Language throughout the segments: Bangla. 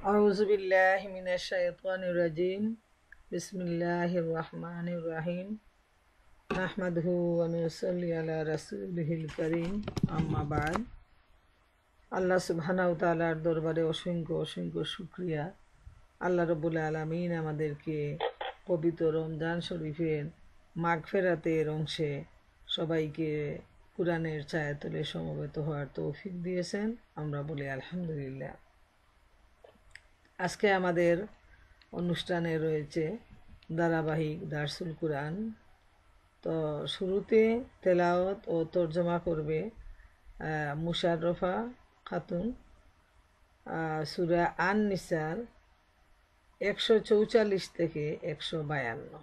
أعوذ بالله من الشيطان الرجيم بسم الله الرحمن الرحيم نحمده ونصلي على رسوله الكريم أما بعد আল্লাহ সুবহানাহু ওয়া তাআলার দরবারে অসংখ্য অসংখ্য শুকরিয়া। আল্লাহ রাব্বুল আলামিন আমাদেরকে পবিত্র রমজান শরীফের মাগফিরাতের অংশে সবাইকে কুরআনের ছায়াতলে সমবেত হওয়ার তৌফিক দিয়েছেন। আমরা বলি আলহামদুলিল্লাহ। আজকে আমাদের অনুষ্ঠানে রয়েছে ধারাবাহিক দারসুল কুরআন। তো শুরুতে তেলাওয়াত ও তরজমা করবে মুশাররফা খাতুন। সূরা আন-নিসার 144 থেকে 152।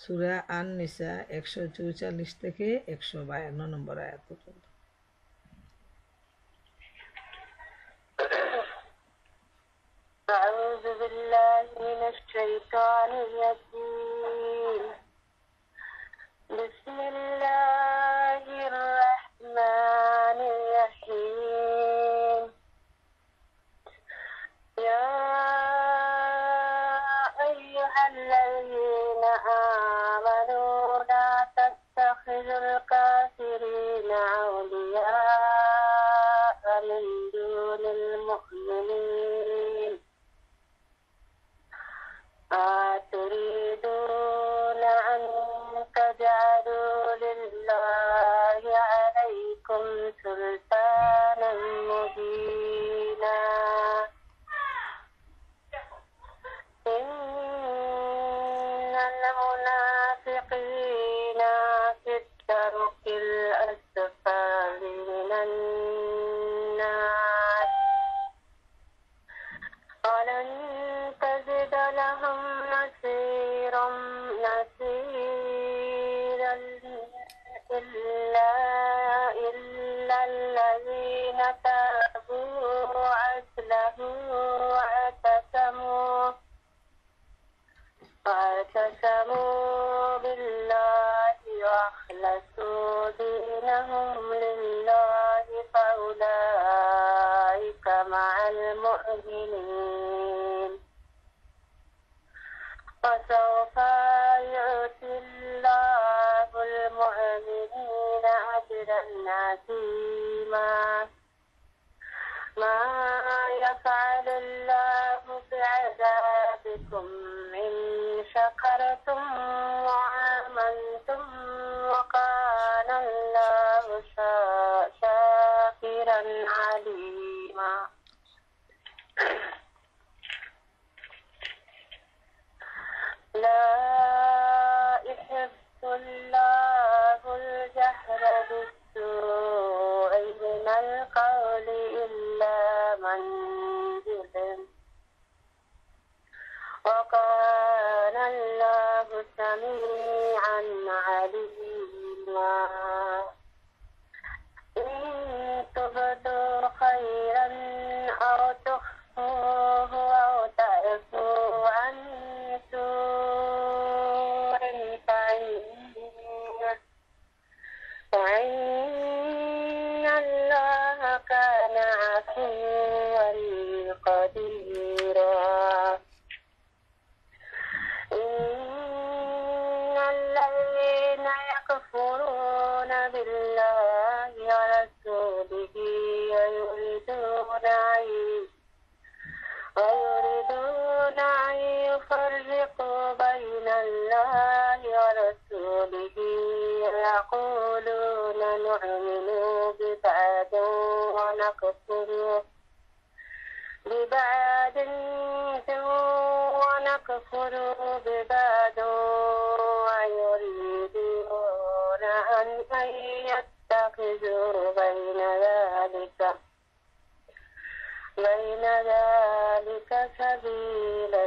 সূরা আন-নিসা 144 থেকে 152 নম্বর আয়াত পর্যন্ত। أعوذ بالله من الشيطان الرجيم. بسم الله الرحمن الرحيم. يا أيها الذين آمنوا لا تتخذوا الكافرين أولياء من دون المؤمنين. أتريدون أن تجعلوا لله عليكم سلطانا مبينا. إن المنافقين في الدرك الأسفل من النار ولن تجد لهم نصيرا إلا الذين تابوا وأصلحوا واعتصموا بالله وأخلصوا دينهم لله فأولئك مع المؤمنين. وسوف يؤتي الله المؤمنين أجرا عظيما. ما يفعل الله بعذابكم إن شكرتم وآمنتم وكان الله شاكرا عليما. لا يحب الله الجهر بالسوء من القول إلا من ظلم وكان الله سميعا عليما. إن تبدوا خيرا أو تخفوه أو تعفوا عن سوء فإن الله كان عفوا قديرا. إن الذين يكفرون بالله ورسوله ويريدون أن يفرقوا بين الله ورسوله يقولون نؤمن ببعض ونكفر ببعض ببعض ويريدون أن يتخذوا بين ذلك سبيلا.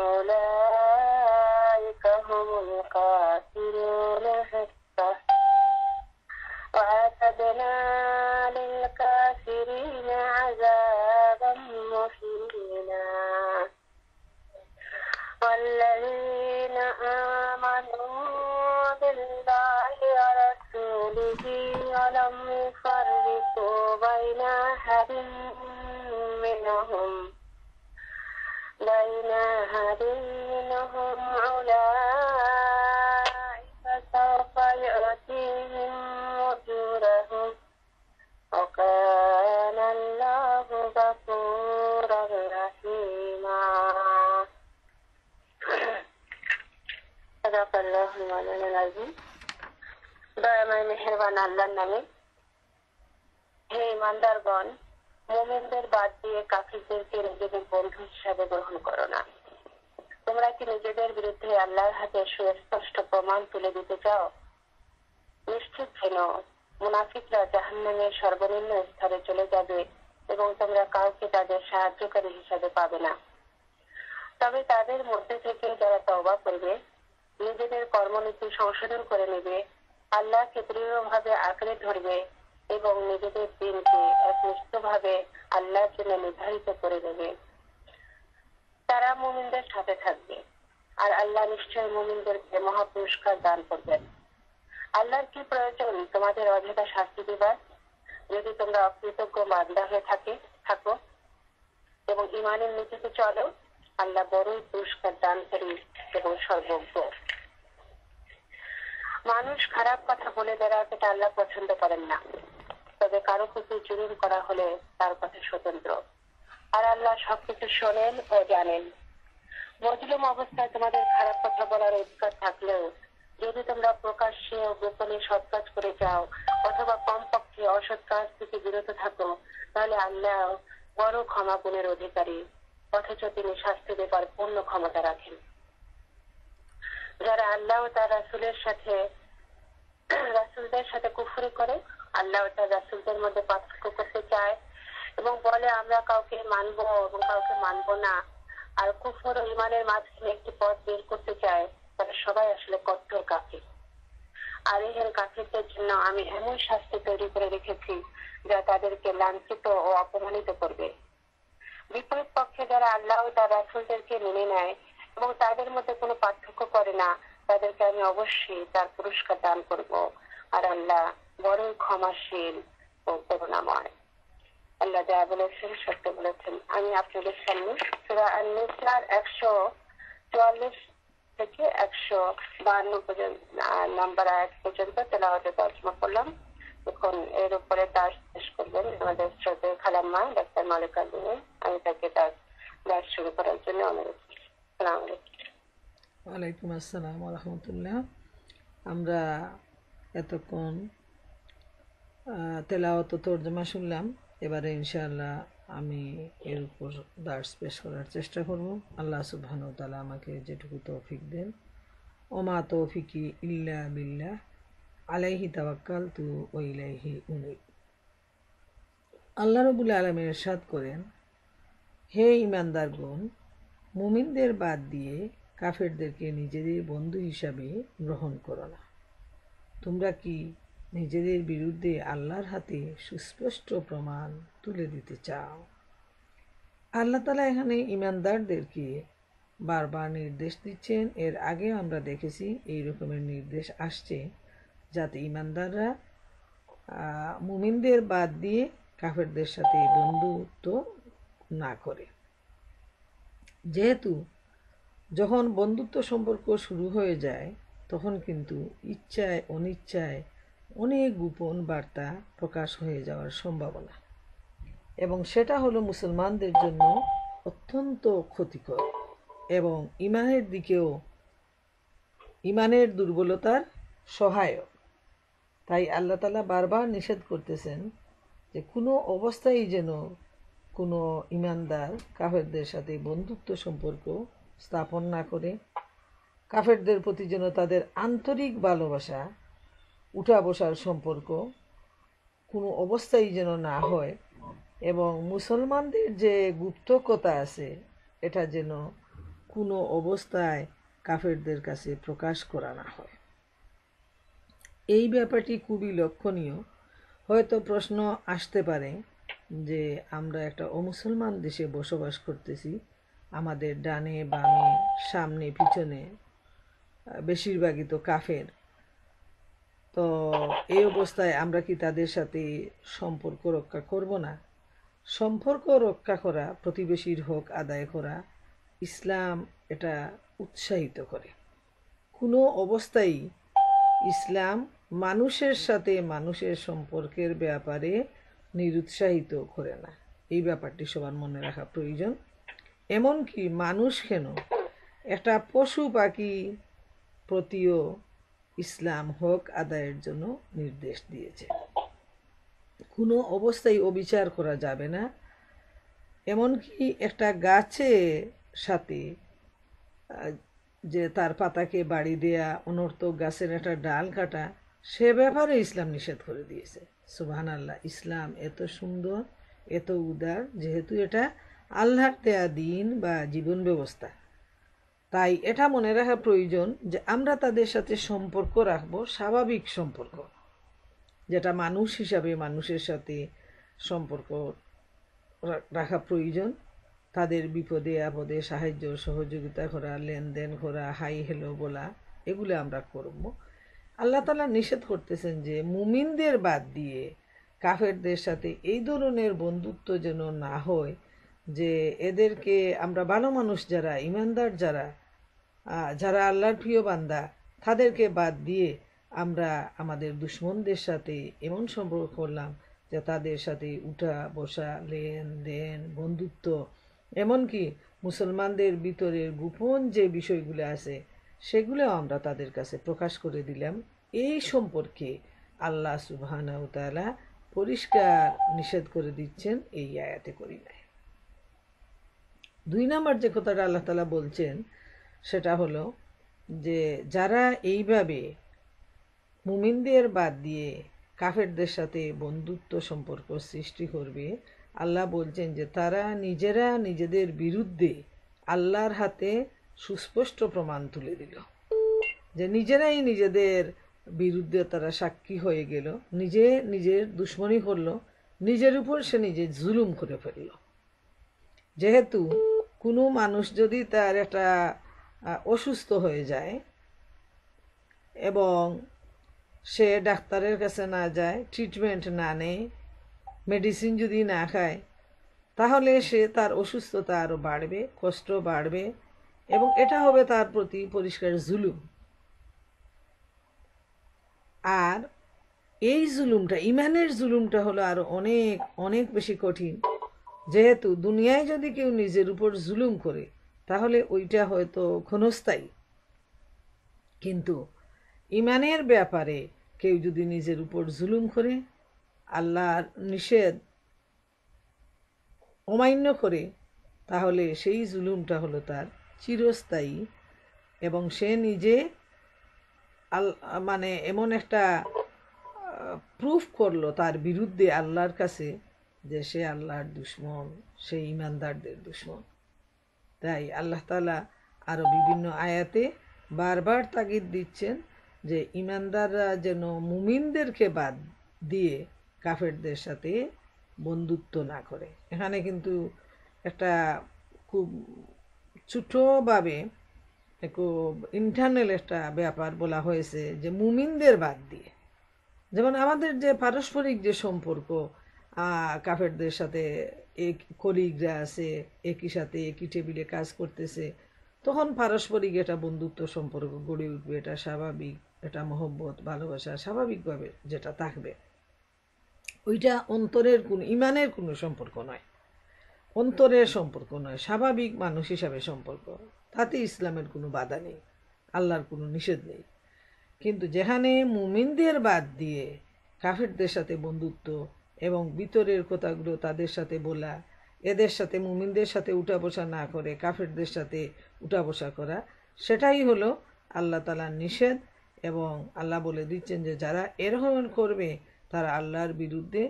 أولئك هم الخاسرون حقا. وأعتدنا للكافرين عذابا مهينا. والذين آمنوا بالله ورسوله ولم يفرقوا بين أحد منهم دينهم أولئك سوف يؤتيهم أجورهم وكان الله غفورا رحيما صدق الله مولانا العظيم দয়াময় মেহেরবান আল্লাহর নামে। হে ইমানদারগণ, মুমিনদের বাদ দিয়ে কাফিরদেরকে নিজেদের বন্ধু হিসাবে গ্রহণ করো না। তোমরা কি নিজেদের বিরুদ্ধে আল্লাহর হাতে সুস্পষ্ট প্রমাণ তুলে দিতে চাও? নিশ্চিত যেন মুনাফিকরা জাহান্নামের সর্বনিম্ন স্তরে চলে যাবে এবং তোমরা কাউকে তাদের সাহায্যকারী হিসাবে পাবে না। তবে তাদের মধ্যে থেকে যারা তওবা করবে, নিজেদের কর্মনীতি সংশোধন করে নেবে, আল্লাহকে দৃঢ়ভাবে আঁকড়ে ধরবে এবং নিজেদের দিনকে একনিষ্ঠভাবে আল্লাহর জন্য নির্ধারিত করে নেবে, তারা মুমিনদের সাথে থাকবে। আর আল্লাহ নিশ্চয় মুমিনদেরকে মহাপুরস্কার দান করবেন। আল্লাহর কি প্রয়োজন তোমাদের অযথা শাস্তি দিবার, যদি তোমরা অকৃতজ্ঞ বান্দা হয়ে থাকো এবং ইমানের নীতিতে চলো। আল্লাহ বড়ই পুরস্কার দানকারী এবং সর্বজ্ঞ। মানুষ খারাপ কথা বলে বেড়াতে আল্লাহ পছন্দ করেন না, তবে কারো প্রতি জুলুম করা হলে তার কথা স্বতন্ত্র। আর আল্লাহ সবকিছু শোনেন ও জানেন। মজলুম অবস্থায় তোমাদের খারাপ কথা বলার অধিকার থাকলেও যদি তোমরা প্রকাশ্যে ও গোপনে সৎ কাজ করে যাও অথবা কমপক্ষে অসৎ কাজ থেকে বিরত থাকো, তাহলে আল্লাহ বড় ক্ষমা গুণের অধিকারী, অথচ তিনি শাস্তি দেবার পূর্ণ ক্ষমতা রাখেন। যারা আল্লাহ ও তার রাসূলদের সাথে কুফরি করে, আল্লাহ ও তার রাসূলদের মধ্যে পার্থক্য করতে চায় এবং বলে আমরা কাউকে মানবো এবং কাউকে মানবো না, আর কুফর ও ঈমানের মাঝখানে একটি পথ বের করতে চায়, তারা সবাই আসলে কট্টর কাফির। আর এই কাফিরদের জন্য আমি এমন শাস্তি তৈরি করে রেখেছি যা তাদেরকে লাঞ্ছিত ও অপমানিত করবে। বিপরীত পক্ষে যারা আল্লাহ ও তার রাসূলদেরকে মেনে নেয় এবং তাদের মধ্যে কোনো পার্থক্য করে না, তাদেরকে আমি অবশ্যই তার পুরস্কার দান করব। আর আল্লাহ বড়ই ক্ষমাশীল ও করুণাময়। আল্লাহ যা বলেছেন সত্য বলেছেন। আমি আপনাদের সামনে সূরা আন-নিসার 144 থেকে 152 পর্যন্ত নাম্বার আয়াত পর্যন্ত তেলাওয়াতে তর্জমা করলাম। এখন এর উপরে তার শেষ করবেন আমাদের শ্রদ্ধেয় খালাম্মা ডাক্তার মালিকা দিনে। আমি তাকে তার ক্লাস শুরু করার জন্য অনুরোধ করছি। আসসালামু আলাইকুম। ওয়ালাইকুম আসসালাম ওয়া রাহমাতুল্লাহ। আমরা এতক্ষণ তেলাওয়াত ও তরজমা শুনলাম। এবারে ইনশাআল্লাহ আমি এর উপর দার্স পেশ করার চেষ্টা করব। আল্লাহ সুবহানাহু ওয়া তাআলা আমাকে যেটুকু তৌফিক দেন। ওমা তৌফিকি ইল্লা বিল্লাহ, আলাইহি তাওয়াক্কালতু ওয়া ইলাইহি উনীব। আল্লাহ রাব্বুল আলামিন ইরশাদ করেন, হে ঈমানদারগণ, মুমিনদের বাদ দিয়ে কাফেরদেরকে নিজেদের বন্ধু হিসাবে গ্রহণ করো না। তোমরা কি নিজেদের বিরুদ্ধে আল্লাহর হাতে সুস্পষ্ট প্রমাণ তুলে দিতে চাও? আল্লাহ তাআলা এখানে ঈমানদারদেরকে বারবার নির্দেশ দিচ্ছেন। এর আগে আমরা দেখেছি এই রকমের নির্দেশ আসছে যাতে ঈমানদাররা মুমিনদের বাদ দিয়ে কাফেরদের সাথে বন্ধুত্ব না করে। যেহেতু যখন বন্ধুত্ব সম্পর্ক শুরু হয়ে যায় তখন কিন্তু ইচ্ছায় অনিচ্ছায় অনেক গোপন বার্তা প্রকাশ হয়ে যাওয়ার সম্ভাবনা, এবং সেটা হলো মুসলমানদের জন্য অত্যন্ত ক্ষতিকর এবং ঈমানের দিকেও ঈমানের দুর্বলতার সহায়ক। তাই আল্লাহ তাআলা বারবার নিষেধ করতেছেন যে কোনো অবস্থায় যেন কোনো ঈমানদার কাফেরদের সাথে বন্ধুত্ব সম্পর্ক স্থাপন না করে, কাফেরদের প্রতি যেন তাদের আন্তরিক ভালোবাসা উঠা বসার সম্পর্ক কোনো অবস্থায় যেন না হয়, এবং মুসলমানদের যে গুপ্তকতা আছে এটা যেন কোনো অবস্থায় কাফেরদের কাছে প্রকাশ করা না হয়। এই ব্যাপারটি খুবই লক্ষণীয়। হয়তো প্রশ্ন আসতে পারে যে আমরা একটা অমুসলমান দেশে বসবাস করতেছি, আমাদের ডানে বামে সামনে পিছনে বেশিরভাগই তো কাফের, তো এই অবস্থায় আমরা কি তাদের সাথে সম্পর্ক রক্ষা করব না? সম্পর্ক রক্ষা করা, প্রতিবেশীর হক আদায় করা ইসলাম এটা উৎসাহিত করে। কোনো অবস্থায় ইসলাম মানুষের সাথে মানুষের সম্পর্কের ব্যাপারে নিরুৎসাহিত করে না। এই ব্যাপারটি সবার মনে রাখা প্রয়োজন। এমনকি মানুষ কেন, একটা পশু পাখি প্রতিও ইসলাম হক আদায়ের জন্য নির্দেশ দিয়েছে। কোনো অবস্থায় অবিচার করা যাবে না। এমনকি একটা গাছের সাথে যে তার পাতাকে বাড়ি দেয়া, অনর্থক গাছের একটা ডাল কাটা, সে ব্যাপারে ইসলাম নিষেধ করে দিয়েছে। সুবহানাল্লাহ, ইসলাম এত সুন্দর, এত উদার, যেহেতু এটা আল্লাহর দেয়া দিন বা জীবন ব্যবস্থা। তাই এটা মনে রাখা প্রয়োজন যে আমরা তাদের সাথে সম্পর্ক রাখবো, স্বাভাবিক সম্পর্ক, যেটা মানুষ হিসাবে মানুষের সাথে সম্পর্ক রাখা প্রয়োজন। তাদের বিপদে আপদে সাহায্য সহযোগিতা করা, লেনদেন করা, হাই হ্যালো বলা, এগুলো আমরা করব। আল্লাহ তাআলা নিষেধ করতেছেন যে মুমিনদের বাদ দিয়ে কাফেরদের সাথে এই ধরনের বন্ধুত্ব যেন না হয়, যে এদেরকে আমরা ভালো মানুষ যারা, ইমানদার যারা, যারা আল্লাহর প্রিয় বান্দা, তাদেরকে বাদ দিয়ে আমরা আমাদের দুশ্মনদের সাথে এমন সম্পর্ক করলাম যে তাদের সাথে উঠা বসা, লেনদেন, বন্ধুত্ব, এমনকি মুসলমানদের ভিতরের গোপন যে বিষয়গুলো আছে সেগুলো আমরা তাদের কাছে প্রকাশ করে দিলাম। এই সম্পর্কে আল্লাহ সুবহানাহু ওয়া তাআলা পরিষ্কার নিষেধ করে দিচ্ছেন এই আয়াতে করিমায়। 2 নম্বর যে কথাটা আল্লাহ তাআলা বলছেন সেটা হলো যে যারা এইভাবে মুমিনদের বাদ দিয়ে কাফেরদের সাথে বন্ধুত্ব সম্পর্ক সৃষ্টি করবে, আল্লাহ বলছেন যে তারা নিজেরা নিজেদের বিরুদ্ধে আল্লাহর হাতে সুস্পষ্ট প্রমাণ তুলে দিল। যে নিজেরাই নিজেদের বিরুদ্ধে তারা সাক্ষী হয়ে গেল, নিজে নিজের দুশ্মনী করল, নিজের উপর সে নিজে জুলুম করে ফেলল। যেহেতু কোনো মানুষ যদি তার একটা অসুস্থ হয়ে যায় এবং সে ডাক্তারের কাছে না যায়, ট্রিটমেন্ট না নেয়, মেডিসিন যদি না খায়, তাহলে সে তার অসুস্থতা আরও বাড়বে, কষ্ট বাড়বে, এবং এটা হবে তার প্রতি পরিষ্কার জুলুম। আর এই জুলুমটা, ইমানের জুলুমটা হলো আরো অনেক অনেক বেশি কঠিন। যেহেতু দুনিয়ায় যদি কেউ নিজের উপর জুলুম করে তাহলে ওইটা হয়তো ক্ষণস্থায়ী, কিন্তু ইমানের ব্যাপারে কেউ যদি নিজের উপর জুলুম করে, আল্লাহর নিষেধ অমান্য করে, তাহলে সেই জুলুমটা হলো তার চিরস্থায়ী, এবং সে নিজে মানে এমন একটা প্রুফ করলো তার বিরুদ্ধে আল্লাহর কাছে যে সে আল্লাহর দুশমন, সে ইমানদারদের দুশমন। তাই আল্লাহ তাআলা আরো বিভিন্ন আয়াতে বারবার তাগিদ দিচ্ছেন যে ইমানদাররা যেন মুমিনদেরকে বাদ দিয়ে কাফেরদের সাথে বন্ধুত্ব না করে। এখানে কিন্তু একটা খুব ছোটভাবে খুব ইন্টারনাল একটা ব্যাপার বলা হয়েছে যে মুমিনদের বাদ দিয়ে। যেমন আমাদের যে পারস্পরিক যে সম্পর্ক, কাফেরদের সাথে এক কলিগরা আছে, একই সাথে একই টেবিলে কাজ করতেছে, তখন পারস্পরিক এটা বন্ধুত্ব সম্পর্ক গড়ে উঠবে, এটা স্বাভাবিক, এটা মহব্বত ভালোবাসা স্বাভাবিকভাবে যেটা থাকবে। ওইটা অন্তরের কোনো, ইমানের কোনো সম্পর্ক নয়, অন্তরের সম্পর্ক নয়, স্বাভাবিক মানুষ হিসাবে সম্পর্ক। তাতে ইসলামের কোনো বাধা নেই, আল্লাহর কোনো নিষেধ নেই। কিন্তু যেখানে মুমিনদের বাদ দিয়ে কাফেরদের সাথে বন্ধুত্ব এবং ভিতরের কথাগুলো তাদের সাথে বলা, এদের সাথে মুমিনদের সাথে উঠা বসা না করে কাফেরদের সাথে উঠা বসা করা, সেটাই হলো আল্লাহ তাআলার নিষেধ। এবং আল্লাহ বলে দিচ্ছেন যে যারা এরকম করবে তারা আল্লাহর বিরুদ্ধে,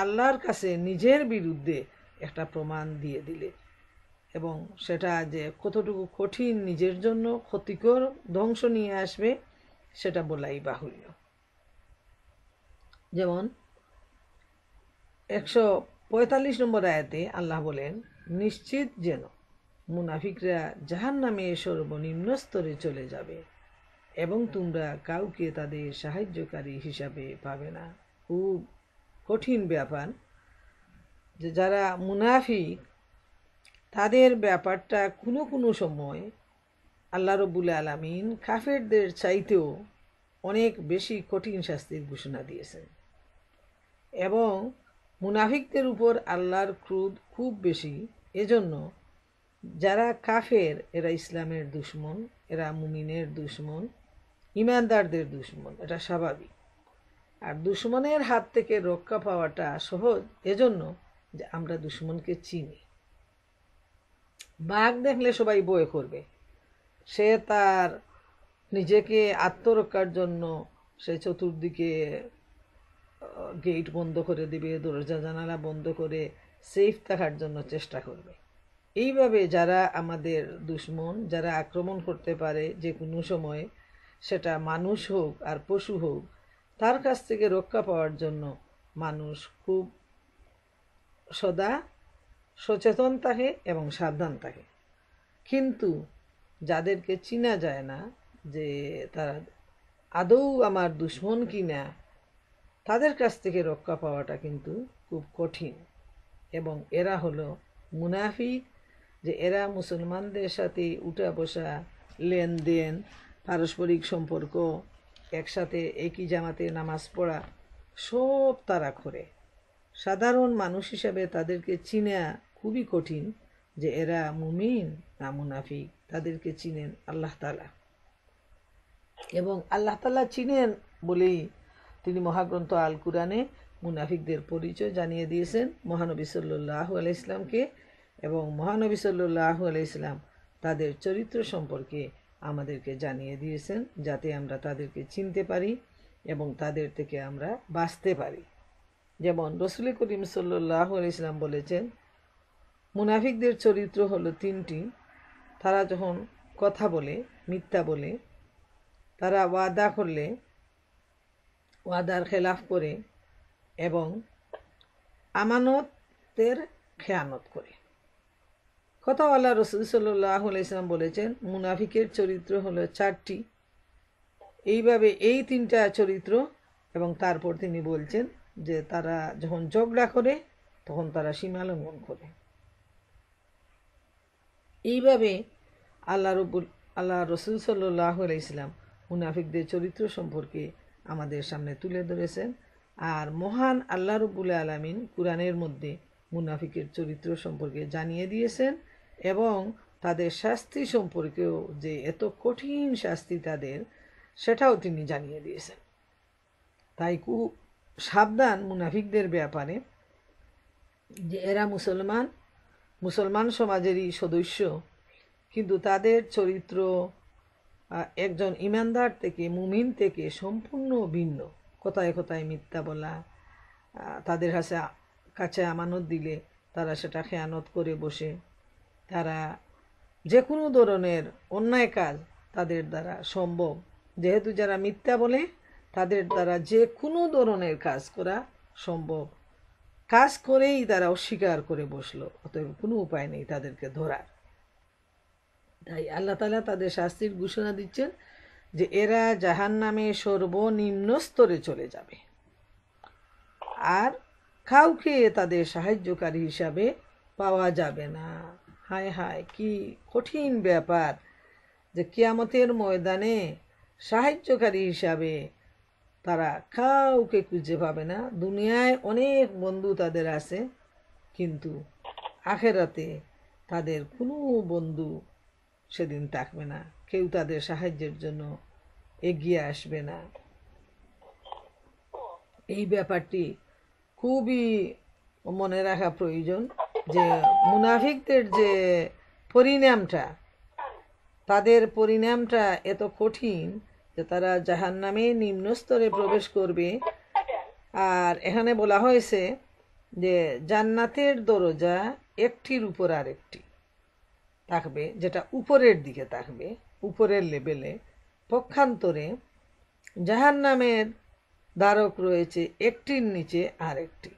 আল্লাহর কাছে নিজের বিরুদ্ধে একটা প্রমাণ দিয়ে দিলে, এবং সেটা যে কতটুকু কঠিন, নিজের জন্য ক্ষতিকর, ধ্বংস নিয়ে আসবে, সেটা বলাই বাহুল্য। যেমন 145 নম্বর আয়াতে আল্লাহ বলেন, নিশ্চিত যেন মুনাফিকরা জাহান্নামে সর্বনিম্ন স্তরে চলে যাবে এবং তোমরা কাউকে তাদের সাহায্যকারী হিসাবে পাবে না। খুব কঠিন ব্যাপার যে যারা মুনাফিক তাদের ব্যাপারটা কোনো কোনো সময় আল্লাহ রব্বুল আলামিন কাফেরদের চাইতেও অনেক বেশি কঠিন শাস্তির ঘোষণা দিয়েছেন এবং মুনাফিকদের উপর আল্লাহর ক্রোধ খুব বেশি। এজন্য যারা কাফের এরা ইসলামের দুশমন, এরা মুমিনের দুশমন, ইমানদারদের দুশমন, এটা স্বাভাবিক। আর দুশমনের হাত থেকে রক্ষা পাওয়াটা সহজ এজন্য যে আমরা দুশমনকে চিনি। বাঘ দেখলে সবাই ভয় করবে, সে তার নিজেকে আত্মরক্ষার জন্য সে চতুর্দিকে গেট বন্ধ করে দিবে, দরজা জানালা বন্ধ করে সেফ থাকার জন্য চেষ্টা করবে। এইভাবে যারা আমাদের দুশমন, যারা আক্রমণ করতে পারে যে কোনো সময়, সেটা মানুষ হোক আর পশু হোক, তার কাছ থেকে রক্ষা পাওয়ার জন্য মানুষ খুব সদা সচেতন থাকে এবং সাবধান থাকে। কিন্তু যাদেরকে চিনা যায় না যে তারা আদৌ আমার দুশমন কিনা, তাদের কাছ থেকে রক্ষা পাওয়াটা কিন্তু খুব কঠিন। এবং এরা হলো মুনাফিক, যে এরা মুসলমানদের সাথে উঠা বসা, লেনদেন, পারস্পরিক সম্পর্ক, একসাথে একই জামাতে নামাজ পড়া সব তারা করে। সাধারণ মানুষ হিসাবে তাদেরকে চিনা খুবই কঠিন যে এরা মুমিন না মুনাফিক। তাদেরকে চিনেন আল্লাহ তাআলা, এবং আল্লাহ তাআলা চিনেন বলেই তিনি মহাগ্রন্থ আল কুরআনে মুনাফিকদের পরিচয় জানিয়ে দিয়েছেন মহানবী সাল্লাল্লাহু আলাইহি ইসলামকে, এবং মহানবী সাল্লাল্লাহু আলাইহি ইসলাম তাদের চরিত্র সম্পর্কে আমাদেরকে জানিয়ে দিয়েছেন, যাতে আমরা তাদেরকে চিনতে পারি এবং তাদের থেকে আমরা বাঁচতে পারি। যেমন রাসূল করিম সাল্লাল্লাহু আলাইহি ইসলাম বলেছেন, মুনাফিকদের চরিত্র হলো তিনটি। তারা যখন কথা বলে মিথ্যা বলে, তারা ওয়াদা করলে ওয়াদার খেলাফ করে, এবং আমানতের খেয়ানত করে। কথাওয়ালা রাসূল সাল্লাল্লাহু আলাইহি ওয়াসাল্লাম বলেছেন, মুনাফিকের চরিত্র হলো চারটি। এইভাবে এই তিনটা চরিত্র, এবং তারপর তিনি বলছেন যে তারা যখন ঝগড়া করে তখন তারা সীমা লঙ্ঘন করে। এইভাবে আল্লাহ রাসূল সাল্লাল্লাহু আলাইহি ওয়াসাল্লাম মুনাফিকদের চরিত্র সম্পর্কে আমাদের সামনে তুলে ধরেছেন। আর মহান আল্লাহ রাব্বুল আলামিন কুরআনের মধ্যে মুনাফিকের চরিত্র সম্পর্কে জানিয়ে দিয়েছেন, এবং তাদের শাস্তি সম্পর্কেও যে এত কঠিন শাস্তি তাদের, সেটাও তিনি জানিয়ে দিয়েছেন। তাই খুব সাবধান মুনাফিকদের ব্যাপারে, যে এরা মুসলমান সমাজেরই সদস্য, কিন্তু তাদের চরিত্র একজন ইমানদার থেকে, মুমিন থেকে সম্পূর্ণ ভিন্ন। কথায় কথায় মিথ্যা বলা, তাদের কাছে আমানত দিলে তারা সেটা খেয়ানত করে বসে, তারা যে কোনো ধরনের অন্যায় কাজ তাদের দ্বারা সম্ভব। যেহেতু যারা মিথ্যা বলে, তাদের দ্বারা যে কোনো ধরনের কাজ করা সম্ভব। কাজ করেই তারা অস্বীকার করে বসলো, অতএব কোনো উপায় নেই তাদেরকে ধরার। তাই আল্লাহ তাআলা তাদের শাস্তির ঘোষণা দিচ্ছেন যে এরা জাহান্নামে সর্বনিম্ন স্তরে চলে যাবে, আর কাউকে তাদের সাহায্যকারী হিসাবে পাওয়া যাবে না। হায় হায়, কি কঠিন ব্যাপার যে কিয়ামতের ময়দানে সাহায্যকারী হিসাবে তারা কাউকে খুঁজে পাবে না। দুনিয়ায় অনেক বন্ধু তাদের আছে, কিন্তু আখেরাতে তাদের কোনো বন্ধু সেদিন থাকবে না, কেউ তাদের সাহায্যের জন্য এগিয়ে আসবে না। এই ব্যাপারটি খুবই মনে রাখা প্রয়োজন যে মুনাফিকদের যে পরিণামটা, তাদের পরিণামটা এত কঠিন যে তারা জাহান্নামে নিম্ন স্তরে প্রবেশ করবে। আর এখানে বলা হয়েছে যে জান্নাতের দরজা একটির উপর আরেকটি থাকবে, যেটা উপরের দিকে থাকবে, উপরের লেভেলে। পক্ষান্তরে জাহান্নামের দ্বারক রয়েছে একটির নিচে আরেকটি।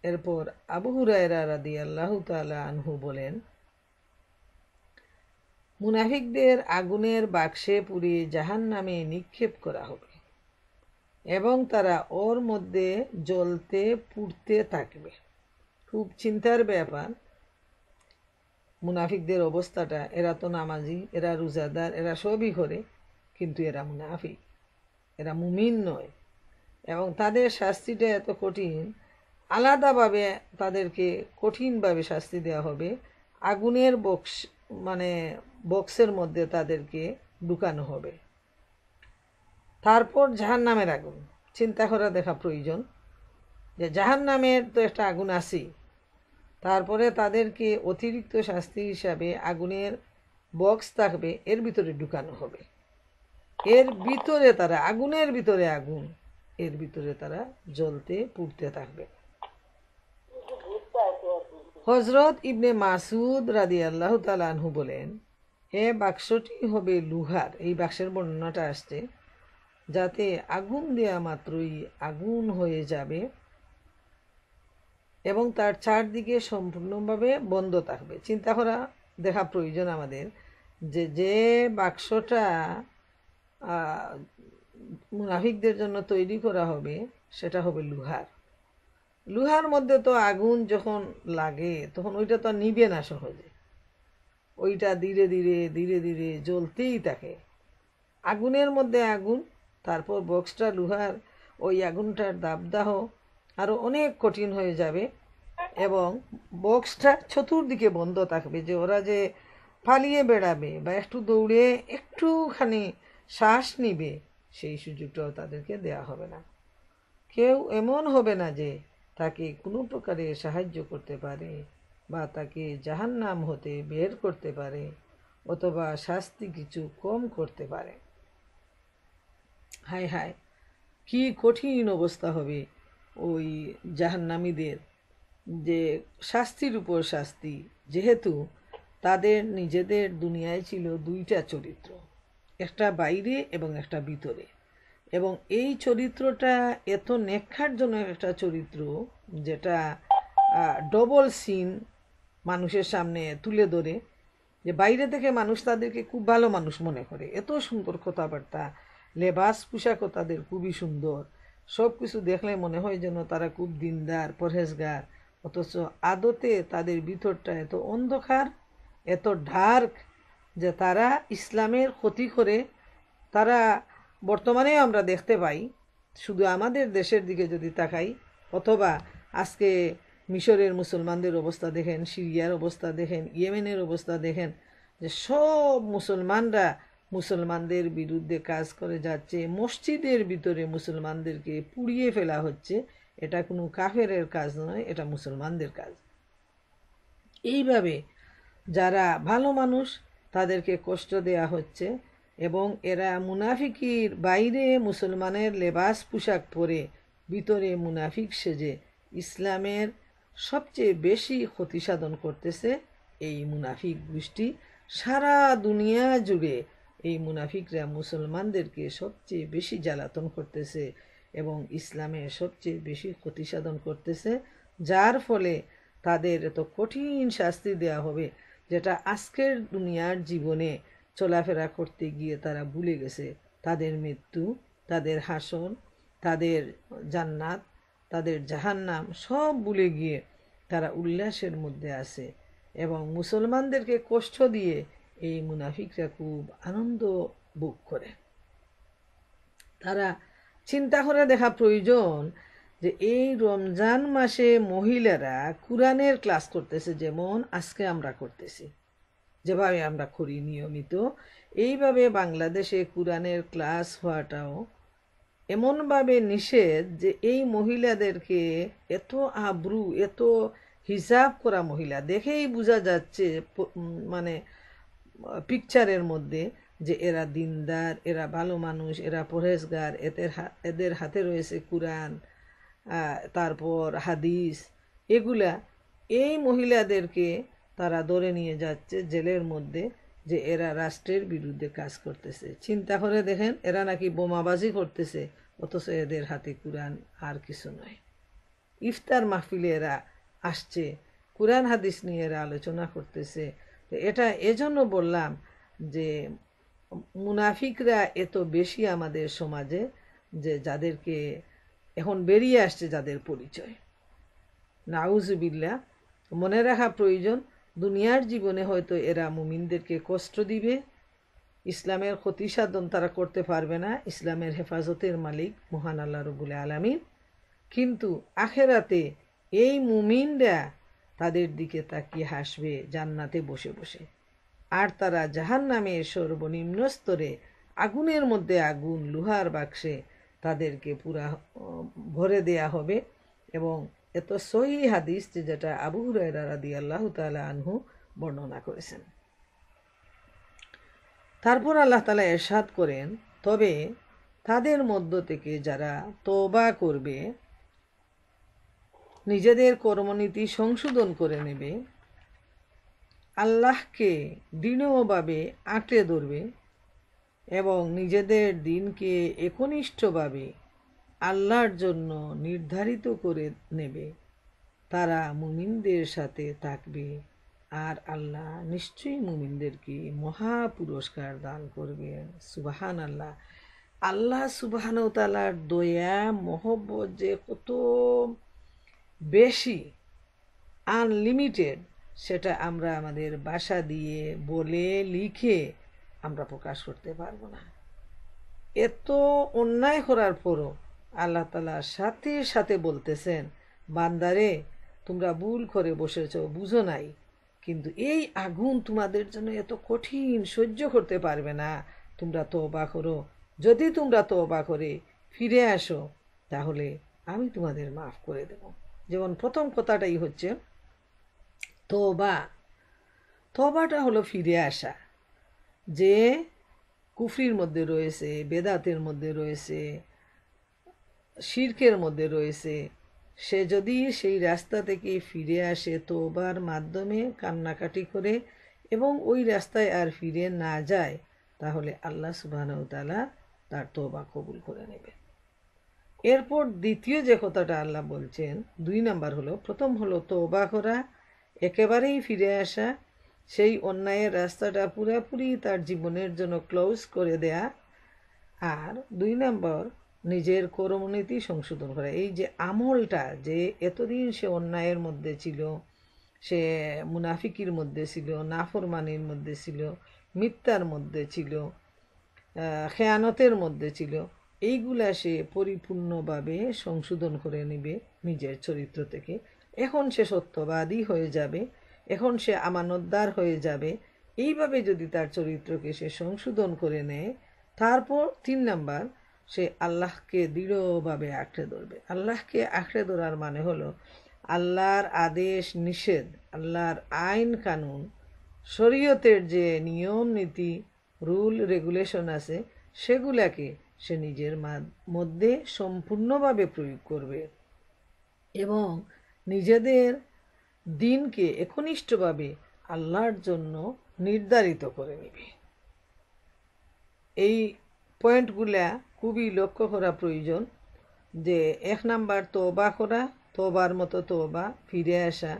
এরপর আবু হুরায়রা রাদিয়াল্লাহু তাআলা আনহু বলেন, মুনাফিকদের আগুনের বাক্সে পুড়িয়ে জাহান্নামে নিক্ষেপ করা হবে এবং তারা ওর মধ্যে জ্বলতে পুড়তে থাকবে। খুব চিন্তার ব্যাপার মুনাফিকদের অবস্থাটা, এরা তো নামাজি, এরা রোজাদার, এরা সবই করে, কিন্তু এরা মুনাফিক, এরা মুমিন নয়। এবং তাদের শাস্তিটা এত কঠিন, আলাদাভাবে তাদেরকে কঠিনভাবে শাস্তি দেওয়া হবে। আগুনের বক্সের মধ্যে তাদেরকে ঢুকানো হবে। তারপর জাহান্নামের আগুন চিন্তা করা দেখা প্রয়োজন, যে জাহান্নামের তো একটা আগুন আছেই, তারপরে তাদেরকে অতিরিক্ত শাস্তি হিসাবে আগুনের বক্স থাকবে, এর ভিতরে ঢুকানো হবে। এর ভিতরে তারা, আগুনের ভিতরে আগুন, এর ভিতরে তারা জ্বলতে পুড়তে থাকবে। হজরত ইবনে মাসুদ রাদিয়াল্লাহু তাআলা আনহু বলেন, এ বাক্সটি হবে লোহার, এই বাক্সের বর্ণনাটা আসছে, যাতে আগুন দেয়া মাত্রই আগুন হয়ে যাবে এবং তার চারদিকে সম্পূর্ণভাবে বন্ধ থাকবে। চিন্তা করা দেখা প্রয়োজন আমাদের, যে যে বাক্সটা মুনাফিকদের জন্য তৈরি করা হবে সেটা হবে লোহার। লোহার মধ্যে তো আগুন যখন লাগে তখন ওইটা তো নিবে না সহজে, ওইটা ধীরে ধীরে ধীরে ধীরে জ্বলতেই থাকে। আগুনের মধ্যে আগুন, তারপর বক্সটা লোহার, ওই আগুনটার দাবদাহ আরও অনেক কঠিন হয়ে যাবে এবং বক্সটা চতুর্দিকে বন্ধ থাকবে, যে ওরা যে পালিয়ে বেড়াবে বা একটু দৌড়ে একটুখানি শ্বাস নিবে, সেই সুযোগটাও তাদেরকে দেয়া হবে না। কেউ এমন হবে না যে তাকে কোনো প্রকারে সাহায্য করতে পারে বা তাকে জাহান্নাম হতে বের করতে পারে অথবা শাস্তি কিছু কম করতে পারে। হায় হায়, কি কঠিন অবস্থা হবে ওই জাহান্নামীদের, যে শাস্তির উপর শাস্তি। যেহেতু তাদের নিজেদের দুনিয়ায় ছিল দুইটা চরিত্র, একটা বাইরে এবং একটা ভিতরে, এবং এই চরিত্রটা এত নেককারজনক একটা চরিত্র, যেটা ডবল সিন মানুষের সামনে তুলে ধরে, যে বাইরে থেকে মানুষ তাদেরকে খুব ভালো মানুষ মনে করে, এত সুন্দর কথাবার্তা, লেবাস পোশাকও তাদের খুবই সুন্দর, সব কিছু দেখলে মনে হয় যেন তারা খুব দিনদার পরহেজগার, অথচ আদতে তাদের ভিতরটা এত অন্ধকার, এত ডার্ক, যে তারা ইসলামের ক্ষতি করে। তারা বর্তমানেও আমরা দেখতে পাই, শুধু আমাদের দেশের দিকে যদি তাকাই, অথবা আজকে মিশরের মুসলমানদের অবস্থা দেখেন, সিরিয়ার অবস্থা দেখেন, ইয়েমেনের অবস্থা দেখেন, যে সব মুসলমানরা মুসলমানদের বিরুদ্ধে কাজ করে যাচ্ছে। মসজিদের ভিতরে মুসলমানদেরকে পুড়িয়ে ফেলা হচ্ছে। এটা কোনো কাফেরের কাজ নয়, এটা মুসলমানদের কাজ। এইভাবে যারা ভালো মানুষ তাদেরকে কষ্ট দেয়া হচ্ছে, এবং এরা মুনাফিকির বাইরে মুসলমানের লেবাস পোশাক পরে ভিতরে মুনাফিক সেজে ইসলামের সবচেয়ে বেশি ক্ষতি সাধন করতেছে। এই মুনাফিক গোষ্ঠী সারা দুনিয়া জুড়ে এই মুনাফিকরা মুসলমানদেরকে সবচেয়ে বেশি জ্বালাতন করতেছে এবং ইসলামের সবচেয়ে বেশি ক্ষতি সাধন করতেছে, যার ফলে তাদের এত কঠিন শাস্তি দেওয়া হবে, যেটা আজকের দুনিয়ার জীবনে চলাফেরা করতে গিয়ে তারা ভুলে গেছে। তাদের মৃত্যু, তাদের হাসর, তাদের জান্নাত, তাদের জাহান্নাম সব ভুলে গিয়ে তারা উল্লাসের মধ্যে আছে, এবং মুসলমানদেরকে কষ্ট দিয়ে এই মুনাফিকরা খুব আনন্দ ভোগ করে। তারা চিন্তা করে দেখা প্রয়োজন যে এই রমজান মাসে মহিলারা কোরআনের ক্লাস করতেছে, যেমন আজকে আমরা করতেছি, যেভাবে আমরা করি নিয়মিত, এইভাবে বাংলাদেশে কোরআনের ক্লাস হওয়াটাও এমনভাবে নিষেধ যে এই মহিলাদেরকে এত আব্রু, এত হিসাব করা মহিলা দেখেই বোঝা যাচ্ছে, মানে পিকচারের মধ্যে, যে এরা দিনদার, এরা ভালো মানুষ, এরা পরহেজগার, এদের হাতে রয়েছে কোরআন, তারপর হাদিস, এগুলা। এই মহিলাদেরকে তারা ধরে নিয়ে যাচ্ছে জেলের মধ্যে, যে এরা রাষ্ট্রের বিরুদ্ধে কাজ করতেছে। চিন্তা করে দেখেন, এরা নাকি বোমাবাজি করতেছে, অথচ এদের হাতে কোরআন আর কিছু নয়। ইফতার মাহফিলে এরা আসছে, কোরআন হাদিস নিয়ে এরা আলোচনা করতেছে। তো এটা এজন্য বললাম যে মুনাফিকরা এত বেশি আমাদের সমাজে, যে যাদেরকে এখন বেরিয়ে আসছে যাদের পরিচয়, নাউজুবিল্লাহ। মনে রাখা প্রয়োজন দুনিয়ার জীবনে হয়তো এরা মুমিনদেরকে কষ্ট দিবে, ইসলামের ক্ষতি সাধন তারা করতে পারবে না, ইসলামের হেফাজতের মালিক মহান আল্লাহ রব্বুল আলামিন। কিন্তু আখেরাতে এই মুমিনরা তাদের দিকে তাকিয়ে হাসবে জান্নাতে বসে বসে, আর তারা জাহান্নামের সর্বনিম্ন স্তরে আগুনের মধ্যে আগুন লোহার বাক্সে তাদেরকে পুরা ভরে দেয়া হবে। এবং এত সহিহ হাদিস যেটা আবু হুরায়রা রাদিয়াল্লাহু তাআলা আনহু বর্ণনা করেছেন। তারপর আল্লাহ তাআলা ইরশাদ করেন, তবে তাদের মধ্য থেকে যারা তওবা করবে, নিজেদের কর্মনীতি সংশোধন করে নেবে, আল্লাহকে দৃঢ়ভাবে আঁকড়ে ধরবে এবং নিজেদের দিনকে একনিষ্ঠভাবে আল্লাহর জন্য নির্ধারিত করে নেবে, তারা মুমিনদের সাথে থাকবে, আর আল্লাহ নিশ্চয়ই মুমিনদেরকে মহা পুরস্কার দান করবেন। সুবহান আল্লাহ। আল্লাহ সুবহানাহু ওয়া তাআলার দয়া মহব্বত যে কত বেশি, আনলিমিটেড, সেটা আমরা আমাদের ভাষা দিয়ে বলে লিখে আমরা প্রকাশ করতে পারবো না। এত অন্যায় করার পরও আল্লাহ তাআলা সাথে সাথে বলতেছেন, বান্দারে তোমরা ভুল করে বসেছ, বুঝো নাই, কিন্তু এই আগুন তোমাদের জন্য এত কঠিন, সহ্য করতে পারবে না, তোমরা তওবা করো। যদি তোমরা তওবা করে ফিরে আসো তাহলে আমি তোমাদের মাফ করে দেব। যেমন প্রথম কথাটাই হচ্ছে তওবা। তওবাটা হলো ফিরে আসা, যে কুফরির মধ্যে রয়েছে, বেদাতের মধ্যে রয়েছে, শিরকের মধ্যে রয়েছে, সে যদি সেই রাস্তা থেকে ফিরে আসে তওবার মাধ্যমে, কান্নাকাটি করে, এবং ওই রাস্তায় আর ফিরে না যায়, তাহলে আল্লাহ সুবহানাহু ওয়া তাআলা তার তওবা কবুল করে নেবে। এরপর দ্বিতীয় যে কথাটা আল্লাহ বলছেন, 2 নাম্বার হলো, প্রথম হলো তওবা করা, একেবারেই ফিরে আসা, সেই অন্যায়ের রাস্তাটা পুরোপুরি তার জীবনের জন্য ক্লোজ করে দেয়া, আর 2 নাম্বার নিজের কর্মনীতি সংশোধন করা। এই যে আমলটা, যে এতদিন সে অন্যায়ের মধ্যে ছিল, সে মুনাফিকির মধ্যে ছিল, নাফরমানির মধ্যে ছিল, মিথ্যার মধ্যে ছিল, খেয়ানতের মধ্যে ছিল, এইগুলা সে পরিপূর্ণভাবে সংশোধন করে নেবে নিজের চরিত্র থেকে। এখন সে সত্যবাদী হয়ে যাবে, এখন সে আমানতদার হয়ে যাবে। এইভাবে যদি তার চরিত্রকে সে সংশোধন করে নেয়, তারপর 3 নাম্বার, সে আল্লাহকে দৃঢ়ভাবে আঁকড়ে ধরবে। আল্লাহকে আঁকড়ে ধরার মানে হলো আল্লাহর আদেশ নিষেধ, আল্লাহর আইন কানুন, শরীয়তের যে নিয়ম নীতি, রুল রেগুলেশন আছে, সেগুলাকে সে নিজের মধ্যে সম্পূর্ণভাবে প্রয়োগ করবে এবং নিজেদের দিনকে একনিষ্ঠভাবে আল্লাহর জন্য নির্ধারিত করে নেবে। এই পয়েন্টগুলা খুবই লক্ষ্য করা প্রয়োজন, যে 1 নাম্বার তওবা করা, তওবার মতো তওবা, ফিরে আসা।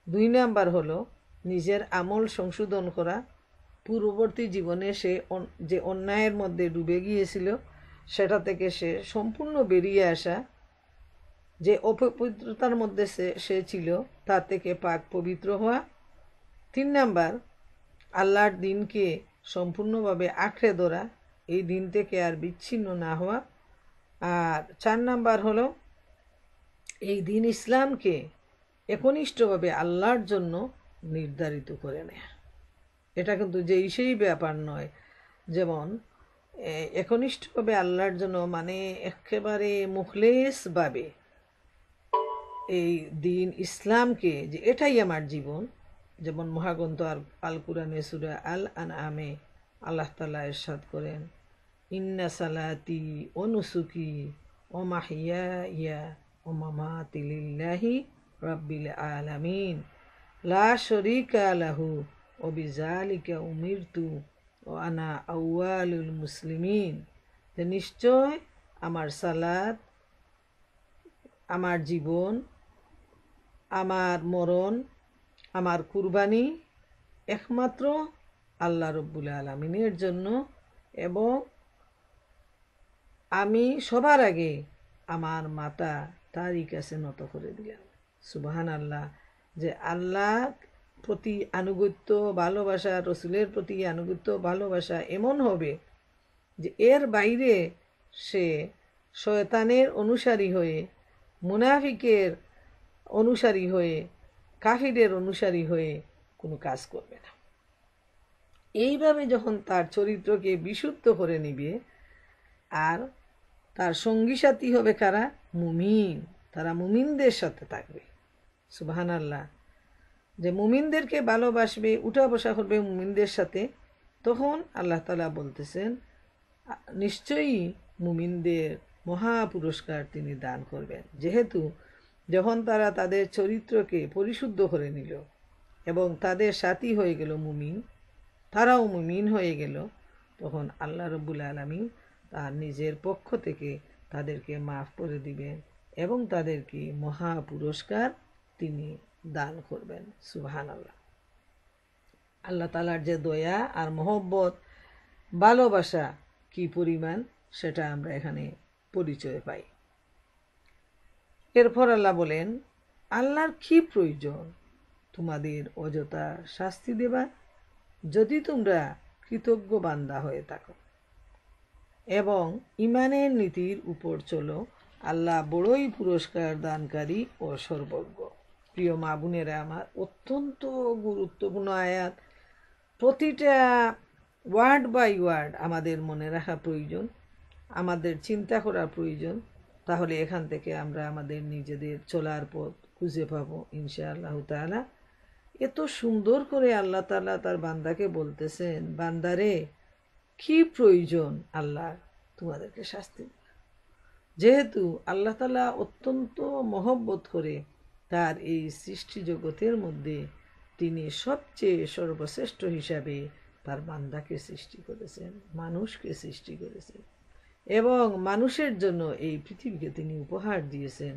2 নাম্বার হলো নিজের আমল সংশোধন করা, পূর্ববর্তী জীবনে সে যে অন্যায়ের মধ্যে ডুবে গিয়েছিল সেটা থেকে সে সম্পূর্ণ বেরিয়ে আসা, যে অপবিত্রতার মধ্যে সে ছিল তার থেকে পাক পবিত্র হওয়া। 3 নাম্বার আল্লাহর দিনকে সম্পূর্ণভাবে আঁকড়ে ধরা, এই দিন থেকে আর বিচ্ছিন্ন না হওয়া। আর 4 নাম্বার হলো এই দিন ইসলামকে একনিষ্ঠভাবে আল্লাহর জন্য নির্ধারিত করে নেয়া। এটা কিন্তু যেই সেই ব্যাপার নয়, যেমন একনিষ্ঠভাবে আল্লাহর জন্য মানে একেবারে মুখলেসভাবে এই দিন ইসলামকে, যে এটাই আমার জীবন। যেমন মহাগ্রন্থ আল কুরআনে সূরা আল আনআমে আল্লাহ তাআলা ইরশাদ করেন, ইন্না সালাতি ওয়া নুসুকি ওয়া মাহইয়ায়া ওয়া মামাতি লিল্লাহি রাব্বিল আলামিন লা শারীকা লাহু ওয়া বিযালিকা উমিরতু ওয়া আনা আউয়ালুল মুসলিমিন। যে নিশ্চয় আমার সালাত, আমার জীবন, আমার মরণ, আমার কুরবানি একমাত্র আল্লাহ রব্বুল আলামিনের জন্য, এবং আমি সবার আগে আমার মাথা তারই কাছে নত করে দিলাম। সুবহান আল্লাহ। যে আল্লাহ প্রতি আনুগত্য ভালোবাসা, রসুলের প্রতি আনুগত্য ভালোবাসা এমন হবে যে এর বাইরে সে শয়তানের অনুসারী হয়ে, মুনাফিকের অনুসারী হয়ে, কাফিরের অনুসারী হয়ে কোনো কাজ করবে না। এইভাবে যখন তার চরিত্রকে বিশুদ্ধ করে নিবে, আর তার সঙ্গী সাথী হবে কারা? মুমিন। তারা মুমিনদের সাথে থাকবে। সুবহানাল্লাহ। যে মুমিনদেরকে ভালোবাসবে, উঠা বসা করবে মুমিনদের সাথে, তখন আল্লাহ তাআলা বলতেছেন নিশ্চয়ই মুমিনদের মহা পুরস্কার তিনি দান করবেন। যেহেতু যখন তারা তাদের চরিত্রকে পরিশুদ্ধ করে নিল এবং তাদের সাথী হয়ে গেল মুমিন, তারাও মুমিন হয়ে গেল, তখন আল্লাহ রাব্বুল আলামিন তার নিজের পক্ষ থেকে তাদেরকে মাফ করে দিবেন এবং তাদেরকে মহা পুরস্কার তিনি দান করবেন। সুবহানাল্লাহ। আল্লাহ তাআলার যে দয়া আর মহব্বত, ভালোবাসা কি পরিমাণ, সেটা আমরা এখানে পরিচয় পাই। এরপর আল্লাহ বলেন, আল্লাহর কি প্রয়োজন তোমাদের অযথা শাস্তি দেবার, যদি তোমরা কৃতজ্ঞ বান্দা হয়ে থাকো এবং ইমানের নীতির উপর চলো, আল্লাহ বড়ই পুরস্কার দানকারী ও সর্বজ্ঞ। প্রিয় মা বোনেরা আমার, অত্যন্ত গুরুত্বপূর্ণ আয়াত। প্রতিটা ওয়ার্ড বাই ওয়ার্ড আমাদের মনে রাখা প্রয়োজন, আমাদের চিন্তা করা প্রয়োজন। তাহলে এখান থেকে আমরা আমাদের নিজেদের চলার পথ খুঁজে পাবো ইনশাআল্লাহ তাআলা। এত সুন্দর করে আল্লাহ তাআলা তার বান্দাকে বলতেছেন, বান্দারে কি প্রয়োজন আল্লাহ তোমাদেরকে শাস্তি দেওয়া। যেহেতু আল্লাহ তাআলা অত্যন্ত মহব্বত করে তার এই সৃষ্টি জগতের মধ্যে তিনি সবচেয়ে সর্বশ্রেষ্ঠ হিসাবে তার বান্দাকে সৃষ্টি করেছেন, মানুষকে সৃষ্টি করেছেন এবং মানুষের জন্য এই পৃথিবীকে তিনি উপহার দিয়েছেন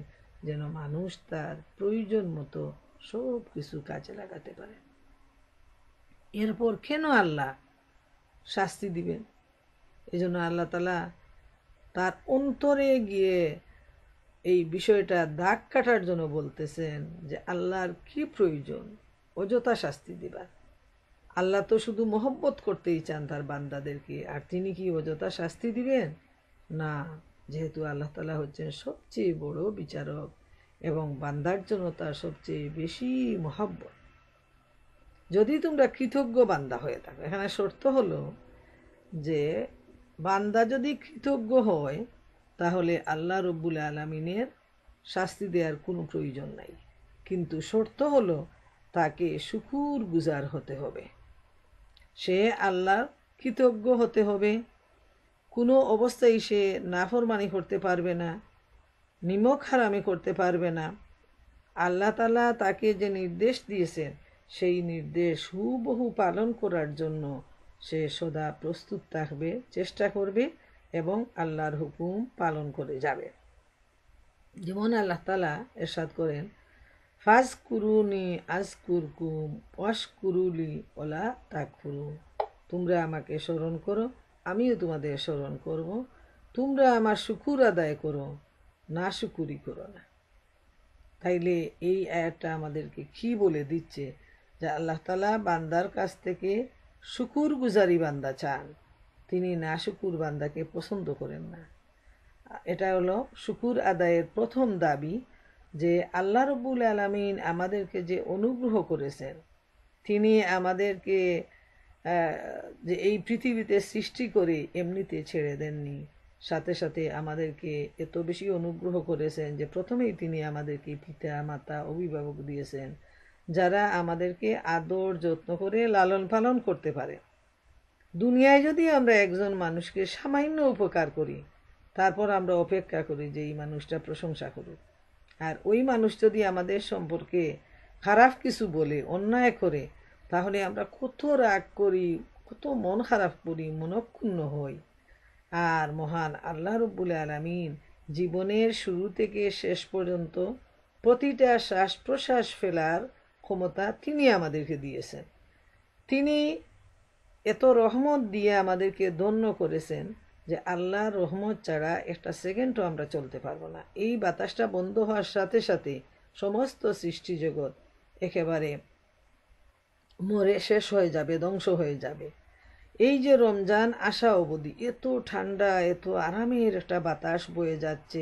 যেন মানুষ তার প্রয়োজন মতো সব কিছু কাজে লাগাতে পারে। এরপর কেন আল্লাহ শাস্তি দিবেন? এই জন্য আল্লাহ তাআলা তার অন্তরে গিয়ে এই বিষয়টা দাগ কাটার জন্য বলতেছেন যে আল্লাহর কি প্রয়োজন অযথা শাস্তি দিবার। আল্লাহ তো শুধু মহব্বত করতেই চান তার বান্দাদেরকে, আর তিনি কি অযথা শাস্তি দিবেন? না, যেহেতু আল্লাহ তাআলা হচ্ছেন সবচেয়ে বড় বিচারক এবং বান্দার জন্য তার সবচেয়ে বেশি মহব্বত। যদি তোমরা কৃতজ্ঞ বান্দা হয়ে থাকো, এখানে শর্ত হলো যে বান্দা যদি কৃতজ্ঞ হয় তাহলে আল্লাহ রব্বুল আলামিনের শাস্তি দেওয়ার কোনো প্রয়োজন নাই। কিন্তু শর্ত হলো তাকে শুকুর গুজার হতে হবে, সে আল্লাহর কৃতজ্ঞ হতে হবে। কোনো অবস্থায় সে নাফরমানি করতে পারবে না, নিমক হারামি করতে পারবে না। আল্লাহ তাআলা তাকে যে নির্দেশ দিয়েছেন সেই নির্দেশ হুবহু পালন করার জন্য সে সদা প্রস্তুত থাকবে, চেষ্টা করবে এবং আল্লাহর হুকুম পালন করে যাবে। যেমন আল্লাহ তাআলা ইরশাদ করেন, ফাজকুরুনি আযকুরকুম ওয়াশকুরুলি ওয়ালা তাকফুরুন। তোমরা আমাকে স্মরণ করো, আমিও তোমাদের স্মরণ করব। তোমরা আমার শুকুর আদায় করো, না শুকুরি করো না। তাইলে এই আয়াতটা আমাদেরকে কি বলে দিচ্ছে? যে আল্লাহ তাআলা বান্দার কাছ থেকে শুকুর গুজারি বান্দা চান, তিনি না শুকুর বান্দাকে পছন্দ করেন না। এটা হলো শুকুর আদায়ের প্রথম দাবি, যে আল্লাহ রব্বুল আলামিন আমাদেরকে যে অনুগ্রহ করেছেন, তিনি আমাদেরকে যে এই পৃথিবীতে সৃষ্টি করে এমনিতে ছেড়ে দেননি, সাথে সাথে আমাদেরকে এত বেশি অনুগ্রহ করেছেন যে প্রথমেই তিনি আমাদেরকে পিতা মাতা অভিভাবক দিয়েছেন, যারা আমাদেরকে আদর যত্ন করে লালন পালন করতে পারে। দুনিয়ায় যদি আমরা একজন মানুষকে সামান্য উপকার করি, তারপর আমরা অপেক্ষা করি যে এই মানুষটা প্রশংসা করুক, আর ওই মানুষ যদি আমাদের সম্পর্কে খারাপ কিছু বলে, অন্যায় করে, তাহলে আমরা কত রাগ করি, কত মন খারাপ করি, মনক্ষুণ্ণ হই। আর মহান আল্লাহ রব্বুল আলামিন জীবনের শুরু থেকে শেষ পর্যন্ত প্রতিটা শ্বাস প্রশ্বাস ফেলার ক্ষমতা তিনি আমাদেরকে দিয়েছেন। তিনি এত রহমত দিয়ে আমাদেরকে ধন্য করেছেন যে আল্লাহর রহমত ছাড়া একটা সেকেন্ডও আমরা চলতে পারবো না। এই বাতাসটা বন্ধ হওয়ার সাথে সাথে সমস্ত সৃষ্টি জগৎ একেবারে মরে শেষ হয়ে যাবে, ধ্বংস হয়ে যাবে। এই যে রমজান আসা অবধি এত ঠান্ডা, এত আরামের একটা বাতাস বয়ে যাচ্ছে,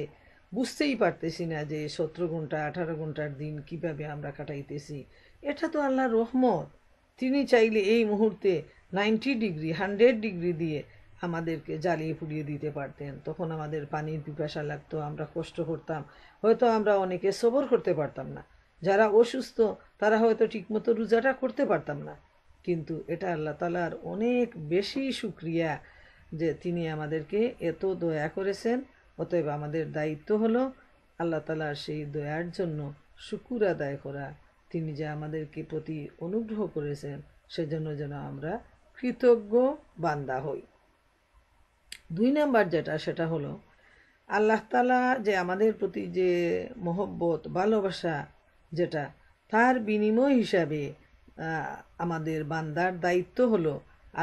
বুঝতেই পারতেছি না যে 17 ঘন্টা 18 ঘন্টার দিন কিভাবে আমরা কাটাইতেছি। এটা তো আল্লাহর রহমত। তিনি চাইলে এই মুহূর্তে 90 ডিগ্রি 100 ডিগ্রি দিয়ে আমাদেরকে জ্বালিয়ে পুড়িয়ে দিতে পারতেন। তখন আমাদের পানির পিপাসা লাগতো, আমরা কষ্ট করতাম, হয়তো আমরা অনেকে সবর করতে পারতাম না। যারা অসুস্থ তারা হয়তো ঠিকমতো রোজাটা করতে পারতাম না। কিন্তু এটা আল্লাহ তাআলার অনেক বেশি শুকরিয়া যে তিনি আমাদেরকে এত দয়া করেছেন। অতএব আমাদের দায়িত্ব হলো আল্লাহ তাআলার সেই দয়ার জন্য শুকুর আদায় করা। তিনি যে আমাদেরকে প্রতি অনুগ্রহ করেছেন সেজন্য যেন আমরা কৃতজ্ঞ বান্দা হই। 2 নাম্বার যেটা, সেটা হলো আল্লাহ তাআলা যে আমাদের প্রতি যে মহব্বত ভালোবাসা, যেটা তার বিনিময় হিসাবে আমাদের বান্দার দায়িত্ব হলো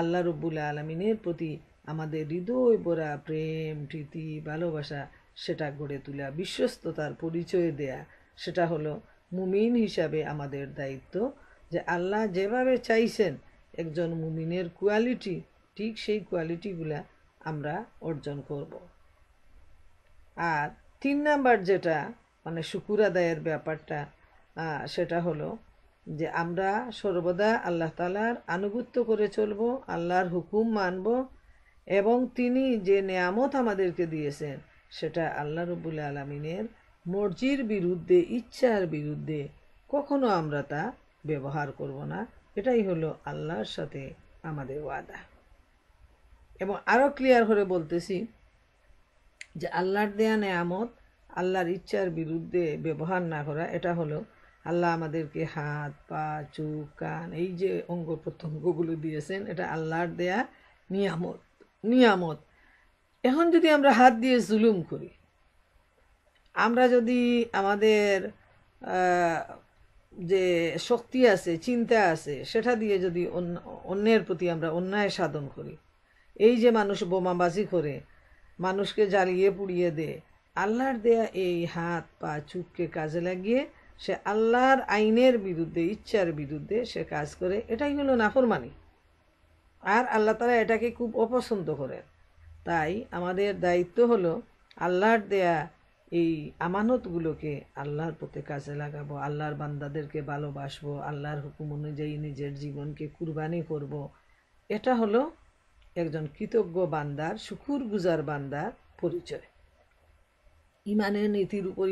আল্লাহ রব্বুল আলামিনের প্রতি আমাদের হৃদয় ভরা প্রেম প্রীতি ভালোবাসা সেটা গড়ে তোলা, বিশ্বস্ততার পরিচয় দেয়া। সেটা হলো মুমিন হিসাবে আমাদের দায়িত্ব, যে আল্লাহ যেভাবে চাইছেন একজন মুমিনের কোয়ালিটি, ঠিক সেই কোয়ালিটিগুলা আমরা অর্জন করব। আর 3 নাম্বার যেটা, মানে শুকুর আদায়ের ব্যাপারটা, সেটা হলো যে আমরা সর্বদা আল্লাহ তাআলার আনুগত্য করে চলব, আল্লাহর হুকুম মানব, এবং তিনি যে নেয়ামত আমাদেরকে দিয়েছেন সেটা আল্লাহ রব্বুল আলামিনের মর্জির বিরুদ্ধে, ইচ্ছার বিরুদ্ধে কখনো আমরা তা ব্যবহার করব না। এটাই হলো আল্লাহর সাথে আমাদের ওয়াদা। এবং আরও ক্লিয়ার করে বলতেছি যে আল্লাহর দেয়া নেয়ামত আল্লাহর ইচ্ছার বিরুদ্ধে ব্যবহার না করা, এটা হলো আল্লাহ আমাদেরকে হাত পা চোখ কান এই যে অঙ্গ প্রত্যঙ্গগুলো দিয়েছেন, এটা আল্লাহর দেয়া নিয়ামত। এখন যদি আমরা হাত দিয়ে জুলুম করি, আমরা যদি আমাদের যে শক্তি আছে, চিন্তা আছে, সেটা দিয়ে যদি অন্যের প্রতি আমরা অন্যায় সাধন করি, এই যে মানুষ বোমাবাজি করে মানুষকে জ্বালিয়ে পুড়িয়ে দেয়, আল্লাহর দেয়া এই হাত পা চোখকে কাজে লাগিয়ে সে আল্লাহর আইনের বিরুদ্ধে, ইচ্ছার বিরুদ্ধে সে কাজ করে, এটাই হলো নাফরমানি। আর আল্লাহ তাআলা এটাকে খুব অপছন্দ করেন। তাই আমাদের দায়িত্ব হলো আল্লাহর দেয়া এই আমানতগুলোকে আল্লাহর পথে কাজে লাগাবো, আল্লাহর বান্দাদেরকে ভালোবাসবো, আল্লাহর হুকুম অনুযায়ী নিজের জীবনকে কুরবানি করব। এটা হলো একজন কৃতজ্ঞ বান্দার, শুকুরগুজার বান্দার পরিচয়। ইমানের নীতির উপর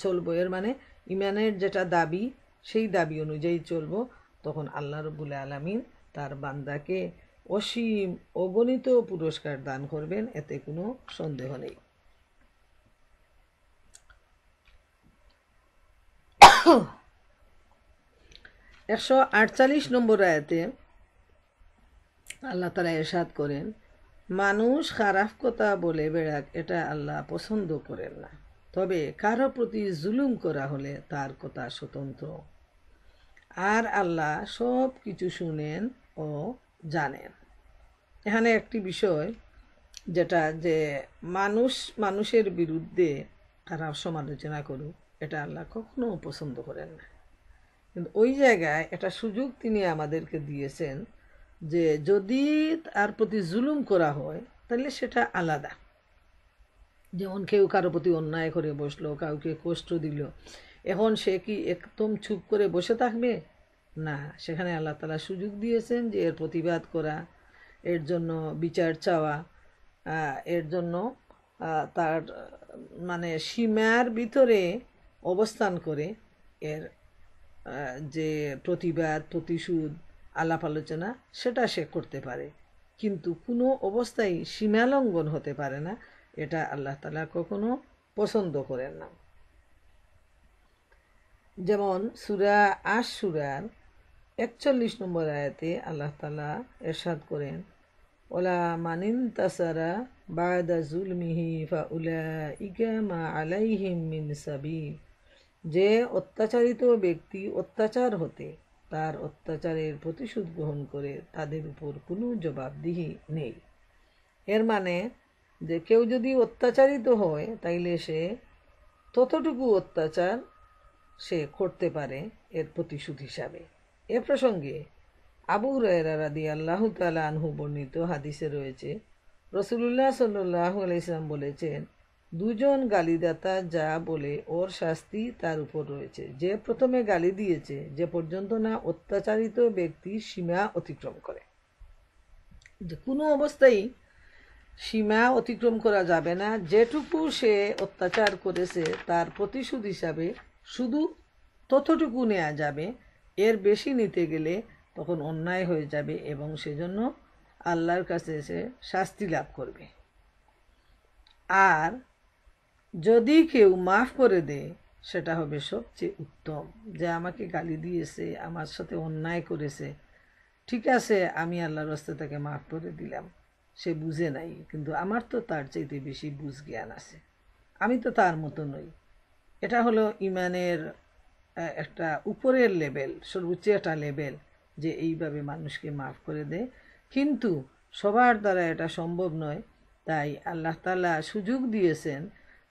চলবো, এর মানে ইমানের যেটা দাবি সেই দাবি অনুযায়ী চলবো, তখন আল্লাহ রব্বুল আলামিন তার বান্দাকে অসীম অগণিত পুরস্কার দান করবেন, এতে কোনো সন্দেহ নেই। 148 নম্বর আয়াতে আল্লাহ তাআলা ইরশাদ করেন, মানুষ খারাপ কথা বলে বেড়াক, এটা আল্লাহ পছন্দ করেন না, তবে কারো প্রতি জুলুম করা হলে তার কথা স্বতন্ত্র, আর আল্লাহ সব কিছু শুনেন ও জানেন। এখানে একটি বিষয়, যেটা যে মানুষের বিরুদ্ধে খারাপ সমালোচনা করুক, এটা আল্লাহ কখনো পছন্দ করেন না। কিন্তু ওই জায়গায় একটা সুযোগ তিনি আমাদেরকে দিয়েছেন যে যদি তার প্রতি জুলুম করা হয় তাহলে সেটা আলাদা। যেমন কেউ কারো প্রতি অন্যায় করে বসলো, কাউকে কষ্ট দিল, এখন সে কি একদম চুপ করে বসে থাকবে? না, সেখানে আল্লাহ তাআলা সুযোগ দিয়েছেন যে এর প্রতিবাদ করা, এর জন্য বিচার চাওয়া, এর জন্য তার মানে সীমার ভিতরে অবস্থান করে এর যে প্রতিবাদ, প্রতিশোধ, আলাপ আলোচনা সেটা সে করতে পারে, কিন্তু কোনো অবস্থায় সীমালঙ্ঘন হতে পারে না। এটা আল্লাহ তাআলা কখনো পছন্দ করেন না। যেমন সূরা আশ-শূরার 41 নম্বর আয়াতে আল্লাহ তাআলা ইরশাদ করেন, ওয়ালা মান ইনতাসারা বা'দা যুলমিহি ফাউলাইকা মা আলাইহিম মিন সাবিল, যে অত্যাচারিত ব্যক্তি অত্যাচার হতে তার অত্যাচারের প্রতিশোধ গ্রহণ করে তাদের উপর কোনো জবাবদিহি নেই। এর মানে যে কেউ যদি অত্যাচারিত হয় তাইলে সে ততটুকু অত্যাচার সে করতে পারে এর প্রতিশোধ হিসাবে। এ প্রসঙ্গে আবু হুরায়রা রাদিয়াল্লাহু তাআলা আনহু বর্ণিত হাদিসে রয়েছে, রাসূলুল্লাহ সাল্লাল্লাহু আলাইহি সাল্লাম বলেছেন, দুজন গালিদাতা যা বলে ওর শাস্তি তার উপর রয়েছে। যে প্রথমে গালি দিয়েছে, যে পর্যন্ত না অত্যাচারিত ব্যক্তি সীমা অতিক্রম করে। যে কোনো অবস্থায় সীমা অতিক্রম করা যাবে না। যেটুকু সে অত্যাচার করেছে তার প্রতিশোধ হিসাবে শুধু ততটুকু নেওয়া যাবে, এর বেশি নিতে গেলে তখন অন্যায় হয়ে যাবে এবং সেজন্য আল্লাহর কাছে সে শাস্তি লাভ করবে। আর যদি কেউ মাফ করে দেয় সেটা হবে সবচেয়ে উত্তম। যে আমাকে গালি দিয়েছে, আমার সাথে অন্যায় করেছে, ঠিক আছে আমি আল্লাহর রাস্তায় তাকে মাফ করে দিলাম, সে বুঝে নাই, কিন্তু আমার তো তার চাইতে বেশি বুঝ জ্ঞান আছে, আমি তো তার মতো নই। এটা হলো ইমানের একটা উপরের লেভেল, সর্বোচ্চ একটা লেভেল, যে এইভাবে মানুষকে মাফ করে দেয়। কিন্তু সবার দ্বারা এটা সম্ভব নয়। তাই আল্লাহ তাআলা সুযোগ দিয়েছেন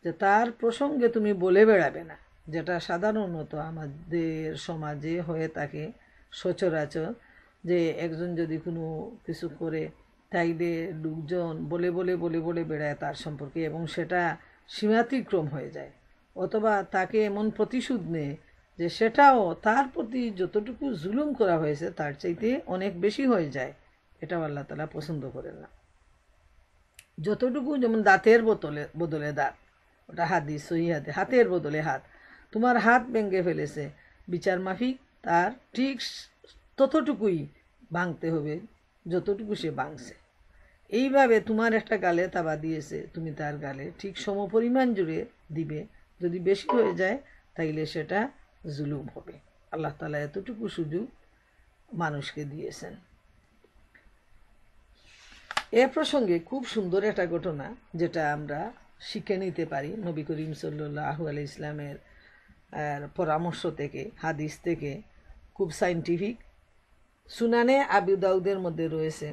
যে তার প্রসঙ্গে তুমি বলে বেড়াবে না, যেটা সাধারণত আমাদের সমাজে হয়ে থাকে সচরাচর। যে একজন যদি কোনো কিছু করে তাইলে লোকজন বলে বলে বলে বলে বেড়ায় তার সম্পর্কে, এবং সেটা সীমাতিক্রম হয়ে যায়, অথবা তাকে এমন প্রতিশোধ নেয় যে সেটাও তার প্রতি যতটুকু জুলুম করা হয়েছে তার চাইতে অনেক বেশি হয়ে যায়। এটাও আল্লাহ তাআলা পছন্দ করেন না। যতটুকু, যেমন দাঁতের বদলে দাঁত, ওটা হাদিস সহিহ হাদিস, হাতের বদলে হাত, তোমার হাত ভেঙে ফেলেছে, বিচার মাফিক তার ঠিক ততটুকুই ভাঙতে হবে যতটুকু সে ভাঙছে। এইভাবে তোমার একটা গালে তাবা দিয়েছে, তুমি তার গালে ঠিক সমপরিমাণ জুড়ে দিবে। যদি বেশি হয়ে যায় তাইলে সেটা জুলুম হবে। আল্লাহ তাআলা এতটুকু সুযোগ মানুষকে দিয়েছেন। এ প্রসঙ্গে খুব সুন্দর একটা ঘটনা যেটা আমরা শিখে নিতে পারি নবী করিম সাল্লাল্লাহু আলাইহি ইসলামের পরামর্শ থেকে, হাদিস থেকে, খুব সাইন্টিফিক। সুনানে আবু দাউদের মধ্যে রয়েছে,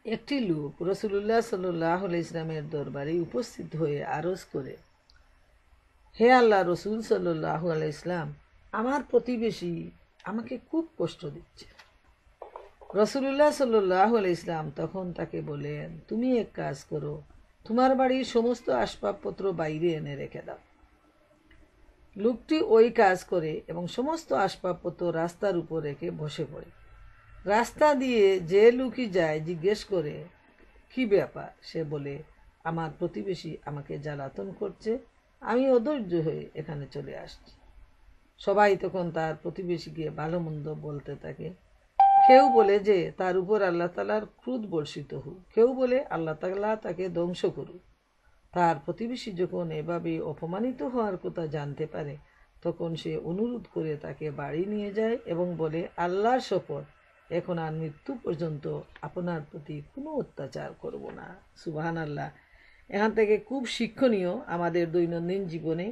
একটি লোক রাসূলুল্লাহ সাল্লাল্লাহু আলাইহি ইসলামের দরবারে উপস্থিত হয়ে আরজ করে, হে আল্লাহ রসুল সাল্লাল্লাহু আলাইহি ইসলাম, আমার প্রতিবেশী আমাকে খুব কষ্ট দিচ্ছে। রাসূলুল্লাহ সাল্লাল্লাহু আলাইহি ইসলাম তখন তাকে বলেন, তুমি এক কাজ করো, তোমার বাড়ির সমস্ত আসবাবপত্র বাইরে এনে রেখে দাও। লোকটি ওই কাজ করে এবং সমস্ত আসবাবপত্র রাস্তার উপর রেখে বসে পড়ে। রাস্তা দিয়ে যে লোকই যায় জিজ্ঞেস করে, কি ব্যাপার? সে বলে, আমার প্রতিবেশী আমাকে জ্বালাতন করছে, আমি অধৈর্য হয়ে এখানে চলে আসছি। সবাই তখন তার প্রতিবেশীকে ভালো মন্দ বলতে থাকে। কেউ বলে যে তার উপর আল্লাহ তাআলার ক্রোধ বর্ষিত হোক, কেউ বলে আল্লাহ তাআলা তাকে ধ্বংস করুক। তার প্রতিবেশী যখন এভাবে অপমানিত হওয়ার কথা জানতে পারে তখন সে অনুরোধ করে তাকে বাড়ি নিয়ে যায় এবং বলে, আল্লাহর শপথ, এখন আর মৃত্যু পর্যন্ত আপনার প্রতি কোনো অত্যাচার করব না। সুবহানাল্লাহ। এখান থেকে খুব শিক্ষণীয় আমাদের দৈনন্দিন জীবনে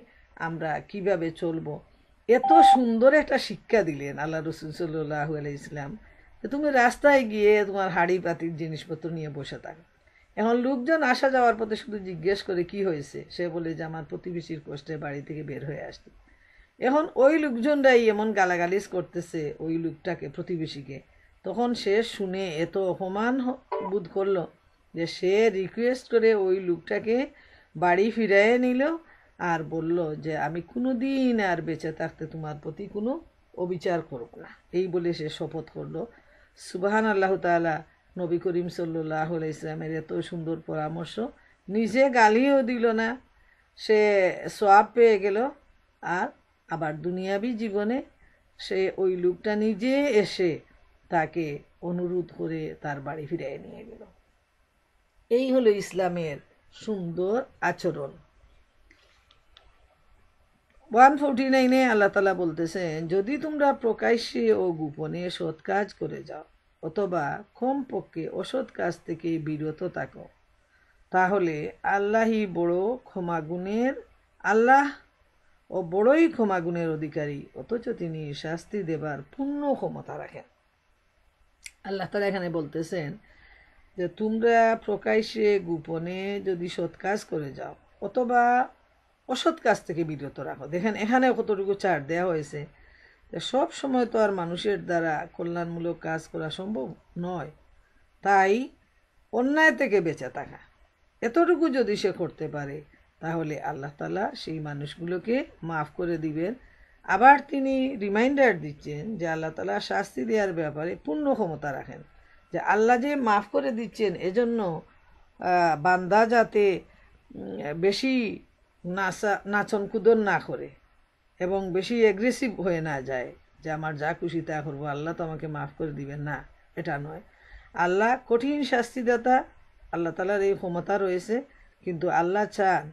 আমরা কিভাবে চলবো। এত সুন্দর একটা শিক্ষা দিলেন আল্লাহ রাসূল সাল্লাল্লাহু আলাইহি ইসলাম, যে তুমি রাস্তায় গিয়ে তোমার হাঁড়ি পাতির জিনিসপত্র নিয়ে বসে থাকো। এখন লোকজন আসা যাওয়ার পথে শুধু জিজ্ঞেস করে কি হয়েছে, সে বলে যে আমার প্রতিবেশীর কষ্টে বাড়ি থেকে বের হয়ে আসছে। এখন ওই লোকজনরাই এমন গালাগালিজ করতেছে ওই লোকটাকে, প্রতিবেশীকে। তখন সে শুনে এত অপমান বোধ করলো যে সে রিকোয়েস্ট করে ওই লোকটাকে বাড়ি ফিরিয়ে নিল আর বলল যে আমি কোনো দিন আর বেঁচে থাকতে তোমার প্রতি কোনো অবিচার করব না। এই বলে সে শপথ করলো। সুবহানাল্লাহু তাআলা। নবী করিম সাল্লাল্লাহু আলাইহি ইসলামের এত সুন্দর পরামর্শ, নিজে গালিও দিল না, সে সওয়াব পেয়ে গেল, আর আবার দুনিয়াবি জীবনে সে ওই লোকটা নিজে এসে তাকে অনুরোধ করে তার বাড়ি ফিরিয়ে নিয়ে গেল। এই হলো ইসলামের সুন্দর আচরণ। 149-এ আল্লাহ তাআলা বলতেছেন, যদি তোমরা প্রকাশ্যে ও গোপনে সৎ কাজ করে যাও অথবা কমপক্ষে অসৎ কাজ থেকে বিরত থাকো, তাহলে আল্লাহ ও বড়ই ক্ষমাগুণের অধিকারী, অথচ তিনি শাস্তি দেবার পূর্ণ ক্ষমতা রাখেন। আল্লাহ তাআলা এখানে বলতেছেন যে তোমরা প্রকাশ্যে গোপনে যদি সৎ কাজ করে যাও অথবা অসৎ কাজ থেকে বিরত রাখো। দেখেন এখানে কতটুকু ছাড় দেওয়া হয়েছে সব সময় তো আর মানুষের দ্বারা কল্যাণমূলক কাজ করা সম্ভব নয়, তাই অন্যায় থেকে বেঁচে থাকা এতটুকু যদি সে করতে পারে তাহলে আল্লাহ তাআলা সেই মানুষগুলোকে মাফ করে দিবেন। আবার তিনি রিমাইন্ডার দিচ্ছেন যে আল্লাহ তাআলা শাস্তি দেওয়ার ব্যাপারে পূর্ণ ক্ষমতা রাখেন, যে আল্লাহ যে মাফ করে দিচ্ছেন এজন্য বান্দা যাতে বেশি নাচন কুদন না করে এবং বেশি অ্যাগ্রেসিভ হয়ে না যায় যে আমার যা খুশি তা করবো, আল্লাহ তো আমাকে মাফ করে দিবেন না, এটা নয়। আল্লাহ কঠিন শাস্তিদাতা, আল্লাহ তাআলার এই ক্ষমতা রয়েছে, কিন্তু আল্লাহ চান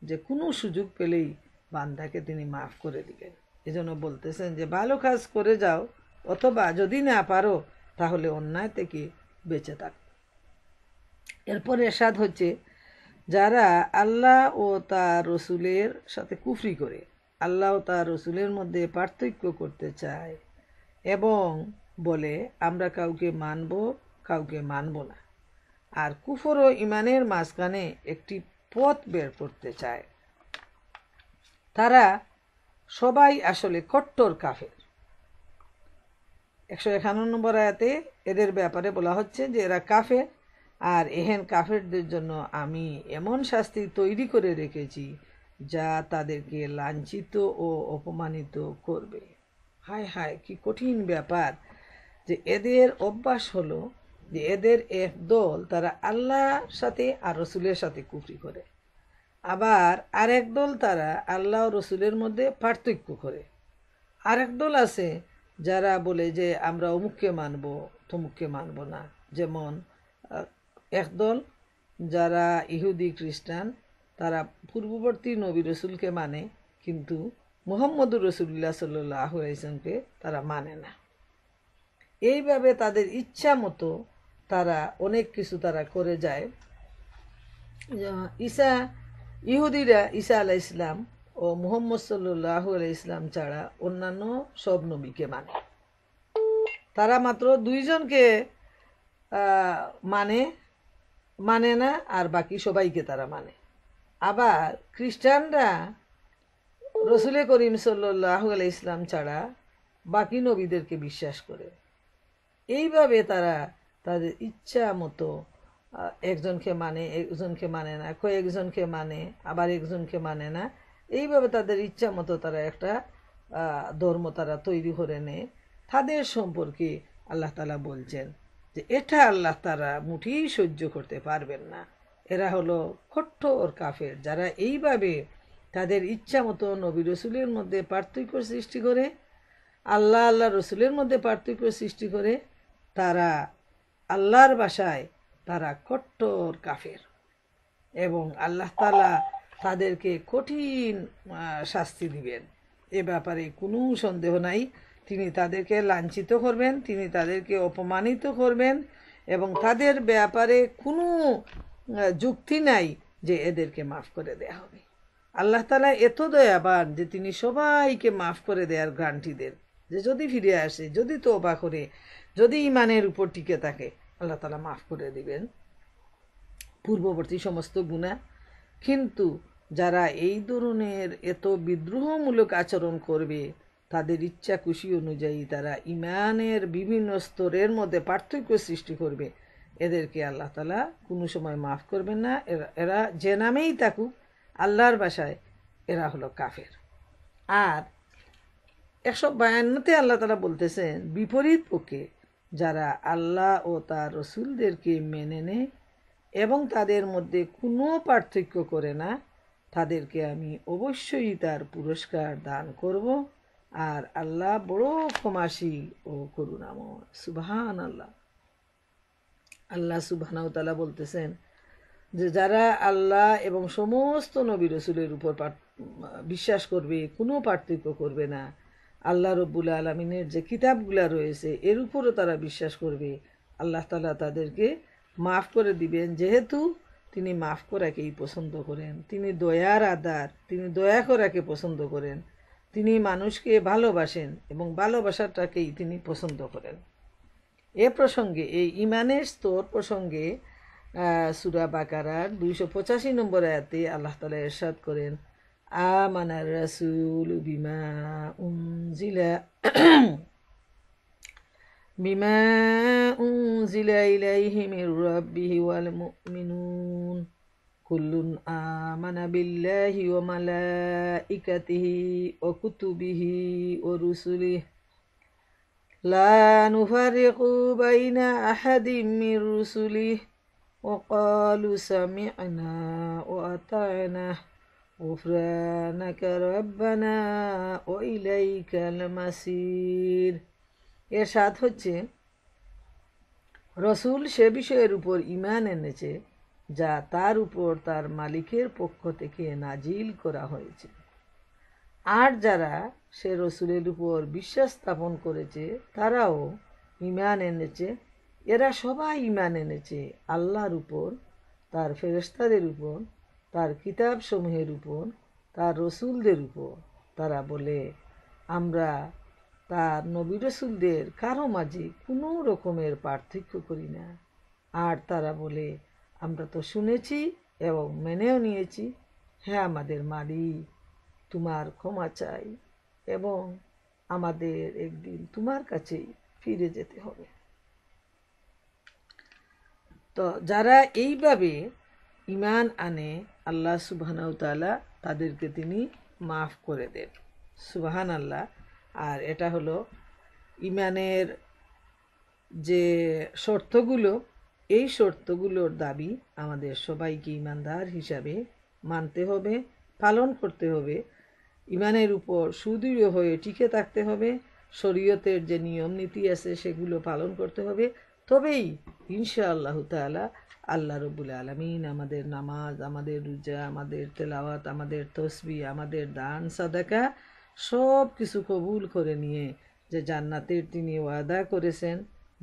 যে কোনো সুযোগ পেলেই বান্দাকে তিনি মাফ করে দিবেন। এজন্য বলতেছেন যে ভালো কাজ করে যাও, অথবা যদি না পারো তাহলে অন্যায় থেকে বেঁচে থাকো। এরপর এরশাদ হচ্ছে, যারা আল্লাহ ও তার রসুলের সাথে কুফরি করে আল্লাহ ও তার রসুলের মধ্যে পার্থক্য করতে চায় এবং বলে আমরা কাউকে মানব কাউকে মানব না, আর কুফর ও ইমানের মাঝখানে একটি পথ বের করতে চায়, তারা সবাই আসলে কট্টর কাফের। 151 নম্বর আয়াতে এদের ব্যাপারে বলা হচ্ছে যে এরা কাফের, আর এহেন কাফেরদের জন্য আমি এমন শাস্তি তৈরি করে রেখেছি যা তাদেরকে লাঞ্ছিত ও অপমানিত করবে। হায় হায়, কি কঠিন ব্যাপার যে এদের অভ্যাস হলো যে এদের এক দল তারা আল্লাহর সাথে আর রসুলের সাথে কুফরি করে, আবার আরেক দল তারা আল্লাহ ও রসুলের মধ্যে পার্থক্য করে। আরেক দল আছে যারা বলে যে আমরা অমুককে মানব তমুককে মানব না। যেমন একদল যারা ইহুদি খ্রিস্টান, তারা পূর্ববর্তী নবী রসুলকে মানে, কিন্তু মুহাম্মদুর রাসূলুল্লাহ সাল্লাল্লাহু আলাইহি ওয়াসাল্লামকে তারা মানে না। এইভাবে তাদের ইচ্ছা মতো তারা অনেক কিছু তারা করে যায়। ইহুদিরা ঈসা আলাইহিস সালাম ও মুহাম্মদ সাল্লাল্লাহু আলাইহি ওয়াসাল্লাম ছাড়া অন্যান্য সব নবীকে মানে। তারা মাত্র দুইজনকে মানে না, আর বাকি সবাইকে তারা মানে। আবার খ্রিস্টানরা রসুল করিম সাল্লাল্লাহু আলাইহি ওয়াসাল্লাম ছাড়া বাকি নবীদেরকে বিশ্বাস করে। এইভাবে তারা তাদের ইচ্ছা মতো একজনকে মানে একজনকে মানে না, কয়েকজনকে মানে আবার একজনকে মানে না। এইভাবে তাদের ইচ্ছা মতো তারা একটা ধর্ম তারা তৈরি করে নেয়। তাদের সম্পর্কে আল্লাহ তাআলা বলছেন যে এটা আল্লাহ তাআলা মুঠেই সহ্য করতে পারবেন না। এরা হলো কট্টর কাফের, যারা এইভাবে তাদের ইচ্ছা মতো নবী রসুলের মধ্যে পার্থক্য সৃষ্টি করে, আল্লাহ আল্লাহ রসুলের মধ্যে পার্থক্য সৃষ্টি করে। তারা আল্লাহর ভাষায় তারা কট্টর কাফের, এবং আল্লাহ তাআলা তাদেরকে কঠিন শাস্তি দিবেন, এ ব্যাপারে কোনো সন্দেহ নাই। তিনি তাদেরকে লাঞ্ছিত করবেন, তিনি তাদেরকে অপমানিত করবেন, এবং তাদের ব্যাপারে কোনো যুক্তি নাই যে এদেরকে মাফ করে দেয়া হবে। আল্লাহ তাআলা এত দয়াবান যে তিনি সবাইকে মাফ করে দেওয়ার গ্যারান্টি দেন, যে যদি ফিরে আসে, যদি তওবা করে, যদি ইমানের উপর টিকে থাকে, আল্লাহ তাআলা মাফ করে দিবেন পূর্ববর্তী সমস্ত গুনাহ। কিন্তু যারা এই ধরনের এত বিদ্রোহমূলক আচরণ করবে, তাদের ইচ্ছা খুশি অনুযায়ী তারা ইমানের বিভিন্ন স্তরের মধ্যে পার্থক্য সৃষ্টি করবে, এদেরকে আল্লাহ তাআলা কোনো সময় মাফ করবেন না। এরা যে নামেই থাকুক, আল্লাহর ভাষায় এরা হলো কাফের। আর 152-তে আল্লাহ তাআলা বলতেছেন, বিপরীত পক্ষে যারা আল্লাহ ও তার রসুলদেরকে মেনে নেয় এবং তাদের মধ্যে কোনো পার্থক্য করে না, তাদেরকে আমি অবশ্যই তার পুরস্কার দান করব, আর আল্লাহ বড় ক্ষমাশীল ও করুণাময়। সুবহানাল্লাহ। আল্লাহ সুবহানাহু ওয়া তাআলা বলতেছেন যে যারা আল্লাহ এবং সমস্ত নবী রসুলের উপর বিশ্বাস করবে, কোনো পার্থক্য করবে না, আল্লাহ রব্বুল আলামিনের যে কিতাবগুলা রয়েছে এর উপরও তারা বিশ্বাস করবে, আল্লাহ তাআলা তাদেরকে মাফ করে দিবেন, যেহেতু তিনি মাফ করাকেই পছন্দ করেন। তিনি দয়ার আদার, তিনি দয়া করাকে পছন্দ করেন, তিনি মানুষকে ভালোবাসেন এবং ভালোবাসাটাকেই তিনি পছন্দ করেন। এ প্রসঙ্গে, এই ইমানের স্তর প্রসঙ্গে সূরা বাকারার 285 নম্বর আয়াতে আল্লাহ তাআলা ইরশাদ করেন, আমানার রাসূলু বিমা উনজিলা বিমা উনজিলা ইলাইহি মির রাব্বিহি ওয়াল মুমিনুন কুল্লুন আমানা বিল্লাহি ওয়া মালাইকাতিহি ওয়া কুতুবিহি ওয়া রুসুলিহি লা নুফারিকু বাইনা আহাদিম মির রুসুলিহি ওয়া ক্বালু সামি'না ওয়া আতা'না গুফরানাকা রাব্বানা ওয়া ইলাইকাল মাসির। এর সাথ হচ্ছে রসুল সে বিষয়ের উপর ঈমান এনেছে যা তার উপর তার মালিকের পক্ষ থেকে নাজিল করা হয়েছে, আর যারা সে রসুলের উপর বিশ্বাস স্থাপন করেছে তারাও ঈমান এনেছে। এরা সবাই ঈমান এনেছে আল্লাহর উপর, তার ফেরেশতাদের উপর, তার কিতাবসমূহের উপর, তার রসুলদের উপর। তারা বলে, আমরা তার নবী রসুলদের কারো মাঝে কোনো রকমের পার্থক্য করি না। আর তারা বলে, আমরা তো শুনেছি এবং মেনেও নিয়েছি, হ্যাঁ আমাদের মালিক, তোমার ক্ষমা চাই এবং আমাদের একদিন তোমার কাছেই ফিরে যেতে হবে। তো যারা এইভাবে ঈমান আনে, আল্লাহ সুবহানাহু ওয়া তাআলা তাদেরকে তিনি মাফ করে দেন। সুবহান আল্লাহ। আর এটা হলো ঈমানের যে শর্তগুলো, এই শর্তগুলোর দাবি আমাদের সবাইকে ঈমানদার হিসাবে মানতে হবে, পালন করতে হবে। ঈমানের উপর সুদৃঢ় হয়ে টিকে থাকতে হবে। শরীয়তের যে নিয়ম নীতি আছে সেগুলো পালন করতে হবে। তবেই ইনশাআল্লাহু তাআলা আল্লাহ রাব্বুল আলামিন আমাদের নামাজ, আমাদের রোজা, আমাদের তেলাওয়াত, আমাদের তসবিহ, আমাদের দান সাদাকা সব কিছু কবুল করে নিয়ে যে জান্নাতের তিনি ওয়াদা করেছেন,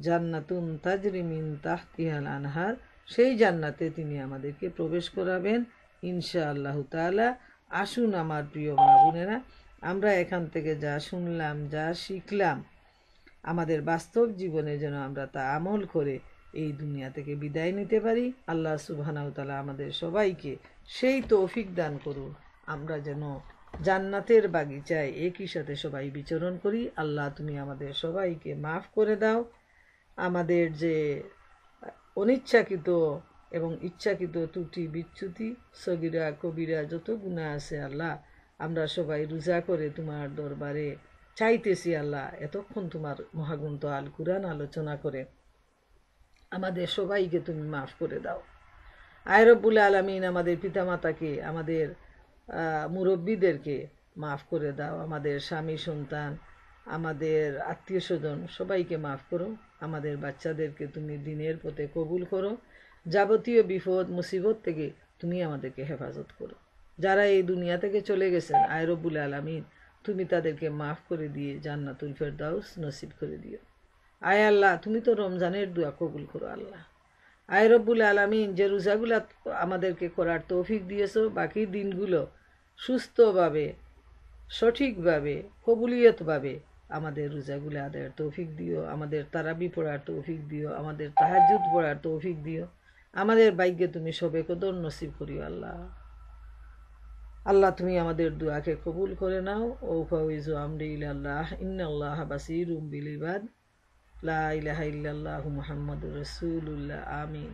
জান্নাতুন তাজরি মিন তাহতিহাল আনহার, সেই জান্নাতে তিনি আমাদেরকে প্রবেশ করাবেন ইনশাআল্লাহু তাআলা। আসুন আমার প্রিয় মা বোনেরা, আমরা এখান থেকে যা শুনলাম, যা শিখলাম, আমাদের বাস্তব জীবনে যেন আমরা তা আমল করে এই দুনিয়া থেকে বিদায় নিতে পারি। আল্লাহ সুবহানাহু ওয়া তাআলা আমাদের সবাইকে সেই তৌফিক দান করুন, আমরা যেন জান্নাতের বাগিচায় একই সাথে সবাই বিচরণ করি। আল্লাহ তুমি আমাদের সবাইকে মাফ করে দাও। আমাদের যে অনিচ্ছাকৃত এবং ইচ্ছাকৃত ত্রুটি বিচ্যুতি, সগীরা কবিরা যত গুনাহ আছে আল্লাহ, আমরা সবাই রোজা করে তোমার দরবারে চাইতেছি আল্লাহ, এতক্ষণ তোমার মহাগ্রন্থ আল কুরআন আলোচনা করে আমাদের সবাইকে তুমি মাফ করে দাও। আয় রব্বুল আলামিন, আমাদের পিতামাতাকে, আমাদের মুরব্বীদেরকে মাফ করে দাও। আমাদের স্বামী সন্তান, আমাদের আত্মীয় স্বজন সবাইকে মাফ করো। আমাদের বাচ্চাদেরকে তুমি দিনের পথে কবুল করো। যাবতীয় বিপদ মুসিবত থেকে তুমি আমাদেরকে হেফাজত করো। যারা এই দুনিয়া থেকে চলে গেছেন, আয় রব্বুল আলামিন তুমি তাদেরকে মাফ করে দিয়ে জান্নাতুল ফেরদাউস নসিব করে দিও। আয় আল্লাহ, তুমি তো রমজানের দোয়া কবুল করো আল্লাহ। আয় রব্বুল আলামিন, যে রোজাগুলো আমাদেরকে করার তৌফিক দিয়েছো, বাকি দিনগুলো সুস্থভাবে, সঠিকভাবে, কবুলিয়তভাবে আমাদের রোজাগুলো আদায়ের তৌফিক দিও। আমাদের তারাবি পড়ার তৌফিক দিও, আমাদের তাহাজ্জুদ পড়ার তৌফিক দিও। আমাদের ভাগ্যে তুমি সবে কদর নসিব করিও আল্লাহ। আল্লাহ তুমি আমাদের দোয়াকে কবুল করে নাও। ও ফাউইজু আমরি ইলাল্লাহ, ইন্নাল্লাহ বাসীরুম বিল ইবাদ, লা ইলাহা ইল্লাল্লাহু মুহাম্মাদুর রাসূলুল্লাহ। আমিন।